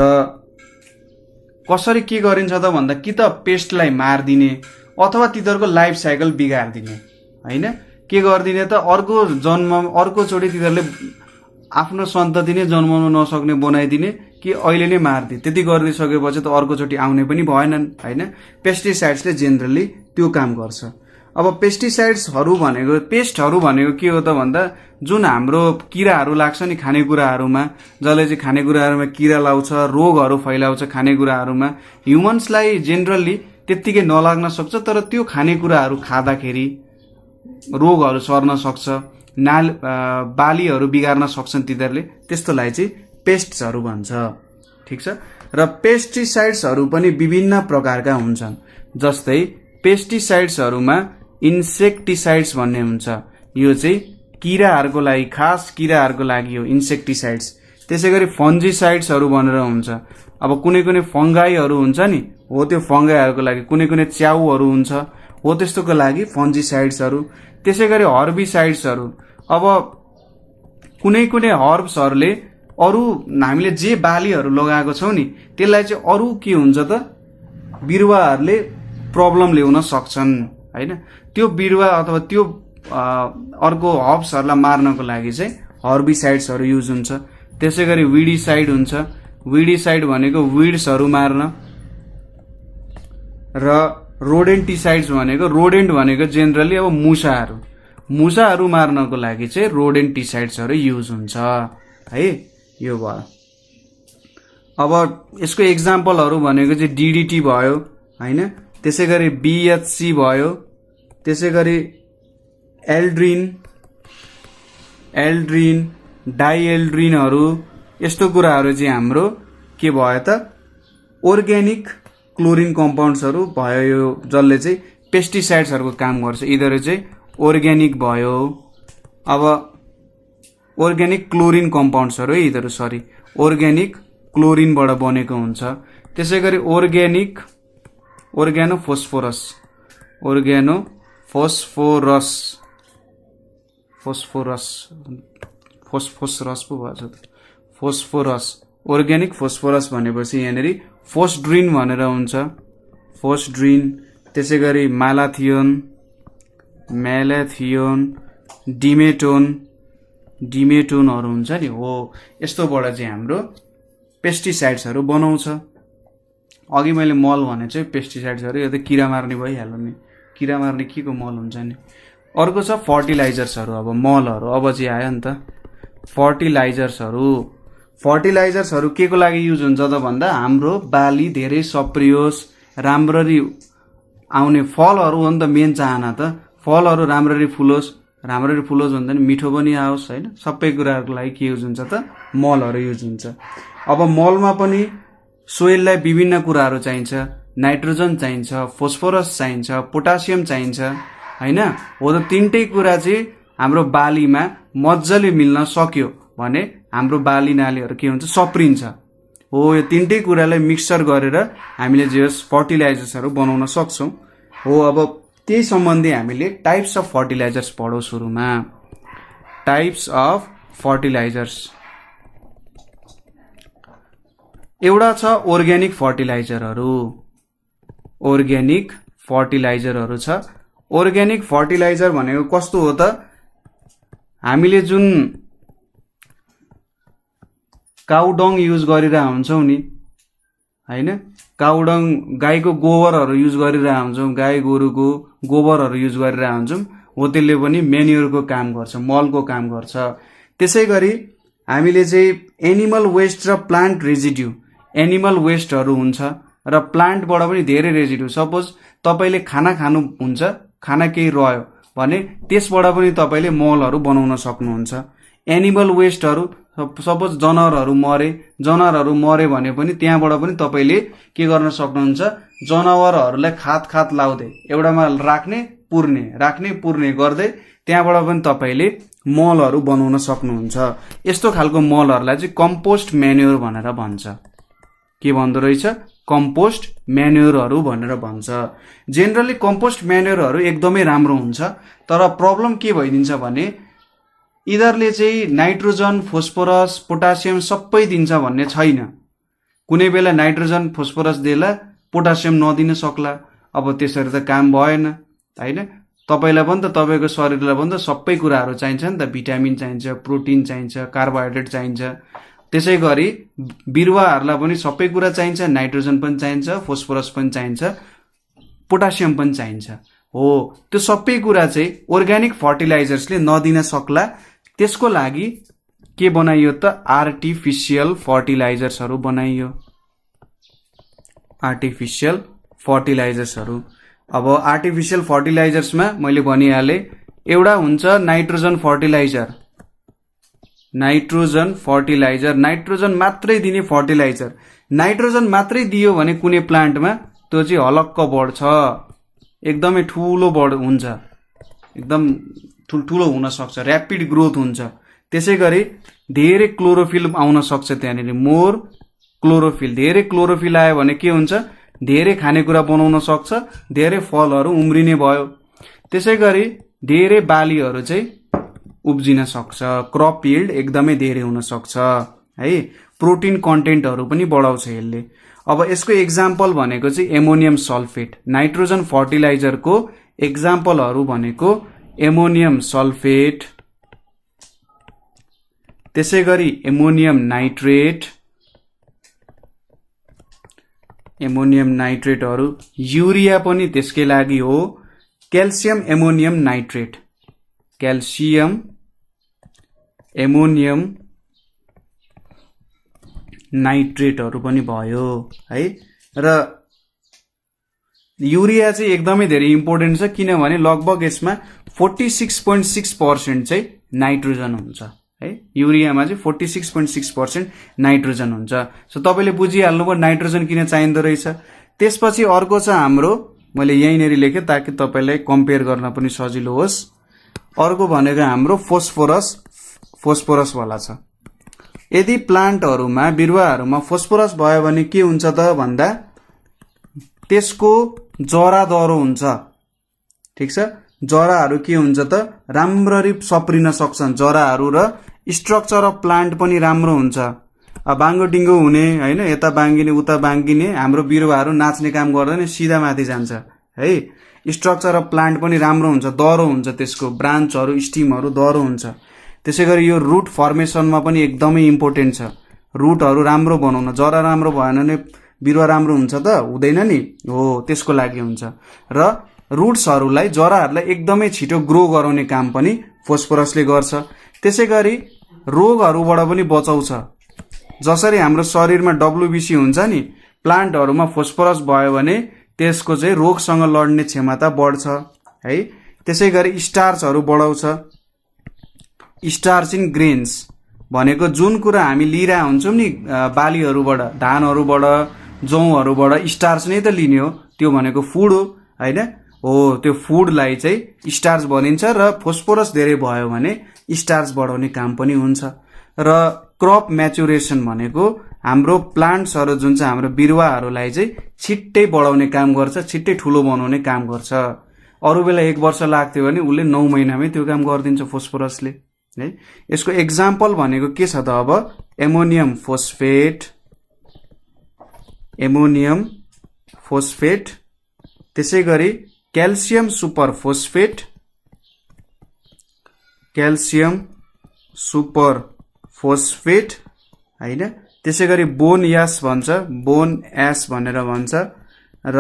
कसरी के गरिन्छ त भन्दा कि त पेस्टलाई मारिदिने अथवा तिनीहरूको लाइफ साइकल बिगारिदिने हैन, के गरिदिने त अर्कोचोटि तिनीहरूले आफ्नो सन्तति नै जन्माउन नसक्ने बनाइदिने कि अहिले नै मारिदिए। त्यति गरिदिइसकेपछि त अर्कोचोटि आउने पनि भएनन् होइन। पेस्टिसाइड्सले जेनरली त्यो काम गर्छ। अब पेस्टिसाइड्सहरू भनेको पेस्टहरू भनेको के हो त भन्दा जुन हाम्रो किराहरू लाग्छ नि खानेकुराहरूमा, जसले चाहिँ खानेकुराहरूमा किरा लाउँछ, रोगहरू फैलाउँछ खानेकुराहरूमा। ह्युमन्सलाई जेनरली त्यत्तिकै नलाग्न सक्छ, तर त्यो खानेकुराहरू खाँदाखेरि रोगहरू सर्न सक्छ, बालीहरू बिगार्न सक्छन् तिनीहरूले। त्यस्तोलाई चाहिँ पेस्ट्सहरू भन्छ। ठिक छ। र पेस्टिसाइड्सहरू पनि विभिन्न प्रकारका हुन्छन्। जस्तै पेस्टिसाइड्सहरूमा इन्सेक्टिसाइड्स भन्ने हुन्छ, यो चाहिँ किराहरूको लागि, खास किराहरूको लागि हो इन्सेक्टिसाइड्स। त्यसै गरी फन्जिसाइड्सहरू भनेर हुन्छ। अब कुनै कुनै फङ्गाईहरू हुन्छ नि, हो त्यो फङ्गाईहरूको लागि। कुनै कुनै च्याउहरू हुन्छ, हो त्यस्तोको लागि फन्जिसाइड्सहरू। त्यसै गरी हर्बिसाइड्सहरू। अब कुनै कुनै हर्ब्सहरूले अरू हामीले जे बालीहरू लगाएको छौँ नि त्यसलाई चाहिँ अरू के हुन्छ त बिरुवाहरूले प्रब्लम ल्याउन सक्छन् होइन। त्यो बिरुवा अथवा त्यो अर्को हर्ब्सहरूलाई मार्नको लागि चाहिँ हर्बिसाइड्सहरू युज हुन्छ। त्यसै गरी विडिसाइड हुन्छ। विडिसाइड भनेको विड्सहरू मार्न। र रोडेन्टिसाइड्स भनेको, रोडेन्ट भनेको जेनरली अब मुसाहरू मार्नको लागि चाहिँ रोडेन्टिसाइड्सहरू युज हुन्छ है। यो भयो। अब यसको एक्जाम्पलहरू भनेको चाहिँ डिडिटी भयो होइन। त्यसै गरी बिएचसी भयो। त्यसै गरी एल्ड्रिन, डाइएल्ड्रिनहरू, यस्तो कुराहरू चाहिँ हाम्रो के भयो त अर्ग्यानिक क्लोरिन कम्पाउन्ड्सहरू भयो। यो जसले चाहिँ पेस्टिसाइड्सहरूको काम गर्छ, यिनीहरू चाहिँ अर्ग्यानिक भयो। अब अर्ग्यानिक क्लोरिन कम्पाउन्ड्सहरू है यिनीहरू, अर्ग्यानिक क्लोरिनबाट बनेको हुन्छ। त्यसै गरी फोस्फोरस पो भन्छ त, फोस्फोरस, अर्ग्यानिक फोस्फोरस भनेपछि यहाँनिर फोस्ड्रिन भनेर हुन्छ, फोस्ड्रिन। त्यसै गरी म्यालाथियोन, डिमेटोनहरू हुन्छ नि, हो यस्तोबाट चाहिँ हाम्रो पेस्टिसाइड्सहरू बनाउँछ। अघि मैले मल भने चाहिँ पेस्टिसाइड्सहरू, यो त किरा मार्ने भइहाल्यो नि, किरा मार्ने के को मल हुन्छ नि। अर्को छ फर्टिलाइजर्सहरू। अब मलहरू अब चाहिँ आयो नि त फर्टिलाइजर्सहरू के को लागि युज हुन्छ त भन्दा हाम्रो बाली धेरै सप्रियोस्, राम्ररी आउने फलहरू हो नि त मेन चाहना त। फलहरू राम्ररी फुलोस् भन्दा नि मिठो पनि आओस् होइन। सबै कुराहरूको लागि के युज हुन्छ त मलहरू युज हुन्छ। अब मलमा पनि सोइललाई विभिन्न कुराहरू चाहिन्छ। नाइट्रोजन चाहिन्छ, फोस्फोरस चाहिन्छ, पोटासियम चाहिन्छ होइन। हो त तीनटै कुरा चाहिँ हाम्रो बालीमा मजाले मिल्न सक्यो भने हाम्रो बाली नालीहरू के हुन्छ सप्रिन्छ। हो यो तीनटै कुरालाई मिक्सचर गरेर हामीले जे फर्टिलाइजर्सहरू बनाउन सक्छौँ। हो अब त्यही सम्बन्धी हामीले टाइप्स अफ फर्टिलाइजर्स पढौँ। सुरुमा टाइप्स अफ फर्टिलाइजर्स एउटा छ अर्ग्यानिक फर्टिलाइजरहरू। छ। अर्ग्यानिक फर्टिलाइजर भनेको कस्तो हो त, हामीले जुन काउडङ युज गरिरहेका हुन्छौँ नि होइन, काउडङ गाईको गोबरहरू युज गरिरहेका हुन्छौँ, गाई गोरुको गोबरहरू युज गरिरहेका हुन्छौँ, हो त्यसले पनि मेन्युरको काम गर्छ, मलको काम गर्छ। त्यसै गरी हामीले चाहिँ एनिमल वेस्ट र प्लान्ट रेजिड्यू, एनिमल वेस्टहरू हुन्छ र प्लान्टबाट पनि धेरै रेजिड्यू। सपोज तपाईँले खाना खानुहुन्छ, खाना केही रह्यो भने त्यसबाट पनि तपाईँले मलहरू बनाउन सक्नुहुन्छ। एनिमल वेस्टहरू सपोज जनावरहरू मरे भने पनि त्यहाँबाट पनि तपाईँले के गर्न सक्नुहुन्छ, जनावरहरूलाई खात लाउँदै एउटामा राख्ने पुर्ने गर्दै त्यहाँबाट पनि तपाईँले मलहरू बनाउन सक्नुहुन्छ। यस्तो खालको मलहरूलाई चाहिँ कम्पोस्ट म्यान्युर भनेर भन्छ। के भन्दो रहेछ, कम्पोस्ट म्यान्युरहरू भनेर भन्छ। जेनरली कम्पोस्ट म्यान्युरहरू एकदमै राम्रो हुन्छ, तर प्रब्लम के भइदिन्छ भने यिनीहरूले चाहिँ नाइट्रोजन, फोस्फोरस, पोटासियम सबै दिन्छ भन्ने छैन। कुनै बेला नाइट्रोजन फोस्फोरस देला, पोटासियम नदिन सक्ला। अब त्यसरी त काम भएन होइन। तपाईलाई पनि त तपाईको शरीरलाई पनि त सबै कुराहरू चाहिन्छ नि त, भिटामिन चाहिन्छ, प्रोटिन चाहिन्छ, कार्बोहाइड्रेट चाहिन्छ। त्यसै गरी बिरुवाहरूलाई पनि सबै कुरा चाहिन्छ, नाइट्रोजन पनि चाहिन्छ, फोस्फोरस पनि चाहिन्छ, पोटासियम पनि चाहिन्छ। हो, त्यो सबै कुरा चाहिँ अर्ग्यानिक फर्टिलाइजर्सले नदिन सक्ला। त्यसको लागि के बनाइयो त आर्टिफिशियल फर्टिलाइजर्सहरू बनाइयो। आर्टिफिशियल फर्टिलाइजर्सहरू। अब आर्टिफिशियल फर्टिलाइजर्समा मैले भनिहालेँ, एउटा हुन्छ nitrogen fertiliser. Nitrogen fertiliser, nitrogen मात्रै दिने फर्टिलाइजर। नाइट्रोजन मात्रै दियो भने कुनै प्लान्टमा त्यो चाहिँ हलक्क बढ्छ, एकदमै ठुलो हुन्छ, एकदम ठुल्ठुलो हुन सक्छ, ऱ्यापिड ग्रोथ हुन्छ। त्यसै गरी धेरै क्लोरोफिल आउन सक्छ त्यहाँनिर, मोर क्लोरोफिल। धेरै क्लोरोफिल आयो भने के हुन्छ, धेरै खानेकुरा बनाउन सक्छ, धेरै फलहरू उम्रिने भयो। त्यसै गरी धेरै बालीहरू चाहिँ उब्जिन सक्छ, क्रप यील्ड एकदमै धेरै हुन सक्छ है। प्रोटिन कन्टेन्टहरू पनि बढाउँछ यसले। अब यसको एक्जाम्पल भनेको चाहिँ एमोनियम सल्फेट। नाइट्रोजन फर्टिलाइजरको एक्जाम्पलहरू भनेको एमोनियम सल्फेट, त्यसै गरी एमोनियम नाइट्रेट, एमोनियम नाइट्रेटहरू। युरिया पनि त्यसकै लागि हो, calcium ammonium nitrate, calcium ammonium नाइट्रेटहरू पनि भयो है। र युरिया चाहिँ एकदमै धेरै इम्पोर्टेन्ट छ, किनभने लगभग यसमा 46.6% चाहिँ नाइट्रोजन हुन्छ है। युरियामा चाहिँ 46.6% नाइट्रोजन हुन्छ। सो तपाईँले बुझिहाल्नुभयो नाइट्रोजन किन चाहिँदो रहेछ। त्यसपछि अर्को छ हाम्रो, मैले यहीँनिर लेखेँ ताकि तपाईँलाई कम्पेयर गर्न पनि सजिलो होस्। अर्को भनेको हाम्रो फोस्फोरस, फोस्फोरसवाला छ। यदि प्लान्टहरूमा, बिरुवाहरूमा फोस्फोरस भयो भने के हुन्छ त भन्दा त्यसको जरा दह्रो हुन्छ। ठिक छ, जराहरू के हुन्छ त राम्ररी सप्रिन सक्छन् जराहरू, र स्ट्रक्चर अफ प्लान्ट पनि राम्रो हुन्छ। बाङ्गोटिङ्गो हुने होइन, यता बाङ्गिने उता बाङ्गिने, हाम्रो बिरुवाहरू नाच्ने काम गर्दैन, सिधा माथि जान्छ है। स्ट्रक्चर अफ प्लान्ट पनि राम्रो हुन्छ, दह्रो हुन्छ, त्यसको ब्रान्चहरू, स्टिमहरू दह्रो हुन्छ। त्यसै गरी यो रुट फर्मेसनमा पनि एकदमै इम्पोर्टेन्ट छ। रुटहरू राम्रो बनाउन, जरा राम्रो भएन भने बिरुवा राम्रो हुन्छ त, हुँदैन नि। हो, त्यसको लागि हुन्छ। र रुट्सहरूलाई, जराहरूलाई एकदमै छिटो ग्रो गराउने काम पनि फोस्फोरसले गर्छ। त्यसै गरी रोगहरूबाट पनि बचाउँछ। जसरी हाम्रो शरीरमा WBC हुन्छ नि, प्लान्टहरूमा फोस्फोरस भयो भने त्यसको चाहिँ रोगसँग लड्ने क्षमता बढ्छ है। त्यसै गरी स्टार्चहरू बढाउँछ। स्टार्च इन ग्रेन्स भनेको जुन कुरा हामी लिइरहेको हुन्छौँ नि बालीहरूबाट, धानहरूबाट, जौँहरूबाट स्टार्च नै त लिने हो, त्यो भनेको फुड हो होइन। हो, त्यो फुडलाई चाहिँ स्टार्च भनिन्छ, र फोस्फोरस धेरै भयो भने स्टार्च बढाउने काम पनि हुन्छ। र क्रप म्याचुरेसन भनेको हाम्रो प्लान्ट्सहरू जुन चाहिँ हाम्रो बिरुवाहरूलाई चाहिँ छिट्टै बढाउने काम गर्छ, छिट्टै ठुलो बनाउने काम गर्छ। अरू बेला 1 वर्ष लाग्थ्यो भने उसले 9 महिनामै त्यो काम गरिदिन्छ फोस्फोरसले है। यसको एक्जाम्पल भनेको के छ त अब, एमोनियम फोस्फेट, एमोनियम फोस्फेट, त्यसै गरी calcium super phosphate, calcium super phosphate होइन। त्यसै गरी बोन यास भन्छ, बोन एस भनेर भन्छ, र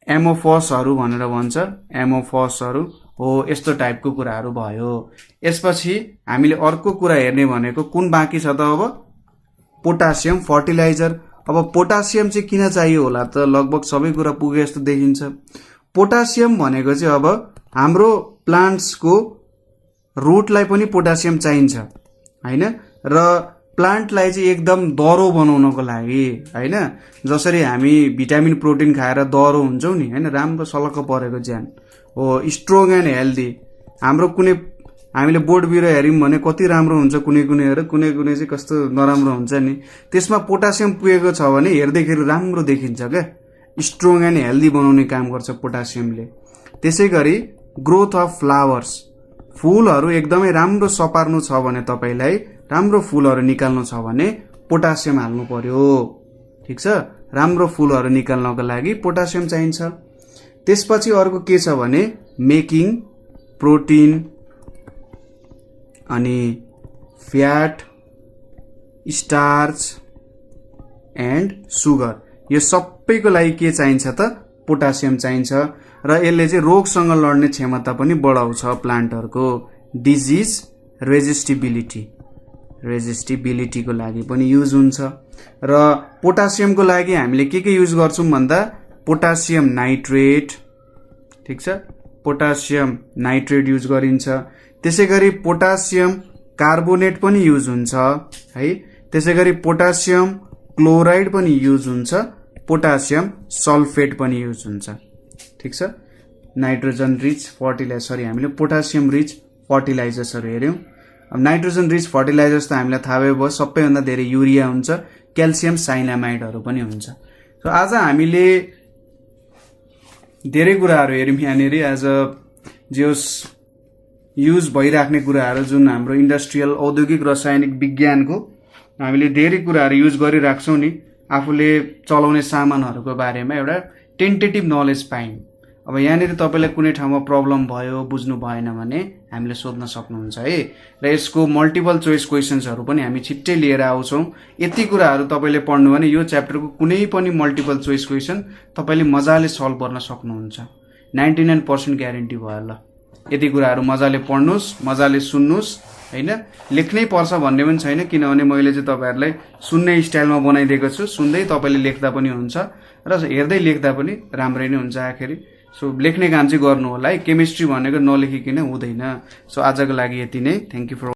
एमोफसहरू भनेर भन्छ, एमोफसहरू हो। यस्तो टाइपको कुराहरू भयो। यसपछि हामीले अर्को कुरा हेर्ने भनेको कुन बाँकी छ त अब, पोटासियम फर्टिलाइजर। अब पोटासियम चाहिँ किन चाहियो होला त, लगभग सबै कुरा पुगे जस्तो देखिन्छ। पोटासियम भनेको चाहिँ अब हाम्रो प्लान्ट्सको रुटलाई पनि पोटासियम चाहिन्छ होइन, र प्लान्टलाई चाहिँ एकदम दह्रो बनाउनको लागि होइन। जसरी हामी भिटामिन प्रोटिन खाएर दह्रो हुन्छौँ नि होइन, राम्रो सलक्क परेको ज्यान हो, स्ट्रङ एन्ड हेल्दी। हाम्रो कुनै हामीले बोट बिरुवा हेऱ्यौँ भने कति राम्रो हुन्छ, कुनै कुनै चाहिँ कस्तो नराम्रो हुन्छ नि। त्यसमा पोटासियम पुगेको छ भने हेर्दैखेरि राम्रो देखिन्छ क्या, स्ट्रङ एन्ड हेल्दी बनाउने काम गर्छ पोटासियमले। त्यसै गरी ग्रोथ अफ फ्लावर्स, फुलहरू एकदमै राम्रो सपार्नु छ भने, तपाईँलाई राम्रो फुलहरू निकाल्नु छ भने पोटासियम हाल्नु पर्यो। ठिक छ, राम्रो फुलहरू निकाल्नको लागि पोटासियम चाहिन्छ। त्यसपछि अर्को के छ भने मेकिङ प्रोटिन अनि फ्याट स्टार्च एन्ड सुगर यो सबैको लागि के चाहिन्छ त पोटासियम चाहिन्छ र यसले चाहिँ रोगसँग लड्ने क्षमता पनि बढाउँछ प्लान्टहरुको डिजिज रेजिस्टिबिलिटीको लागि पनि युज हुन्छ र पोटासियमको लागि हामीले के युज गर्छौं भन्दा पोटासियम नाइट्रेट ठीक छ पोटासियम नाइट्रेट युज गरिन्छ त्यसैगरी पोटासियम कार्बोनेट पनि युज हुन्छ है त्यसैगरी पोटासियम क्लोराइड पनि युज हुन्छ पोटासियम सल्फेट पनि युज हुन्छ ठीक छ नाइट्रोजन रिच फर्टिलाइजर हामीले पोटासियम रिच फर्टिलाइजर्सहरु हेर्यौं अब नाइट्रोजन रिच फर्टिलाइजर्स त हामीलाई थाहा भयो सबैभन्दा धेरै युरिया हुन्छ क्याल्सियम साइनामाइडहरु पनि हुन्छ सो आज हामीले धेरै कुराहरु हेर्यौं यहाँनेरि एज अ जोस युज भइराख्ने कुराहरु जुन हाम्रो इन्डस्ट्रियल औद्योगिक रासायनिक विज्ञानको हामीले धेरै कुराहरु युज गरिराख्छौं नि आफूले चलाउने सामानहरुको बारेमा एउटा टेन्टेटिभ नलेज पाइन् अब यहाँनेरि तपाईलाई कुनै ठाउँमा प्रब्लम भयो बुझ्नु भएन भने हामीले सोध्न सक्नुहुन्छ है र यसको मल्टिपल चोइस क्वेशन्सहरु पनि हामी छिट्टै लिएर आउँछौं यति कुराहरु तपाईले पढ्नु भने यो च्याप्टरको कुनै पनि मल्टिपल चोइस क्वेशन तपाईले मजाले सल्भ गर्न सक्नुहुन्छ 99% ग्यारेन्टी भयो ल यति कुराहरु मजाले पढ्नुस् मजाले सुन्नुस् हैन लेख्नै पर्छ भन्ने पनि छैन किनभने मैले चाहिँ तपाईहरुलाई सुन्ने स्टाइलमा बनाइदिएको छु सुन्दै तपाईले लेख्दा पनि हुन्छ र हेर्दै लेख्दा पनि राम्रै नै हुन्छ आखिरी सो लेख्ने काम चाहिँ गर्नु होला है केमिस्ट्री भनेको नलेखिकिन हुँदैन सो आजको लागि यति नै थ्यांक यू फर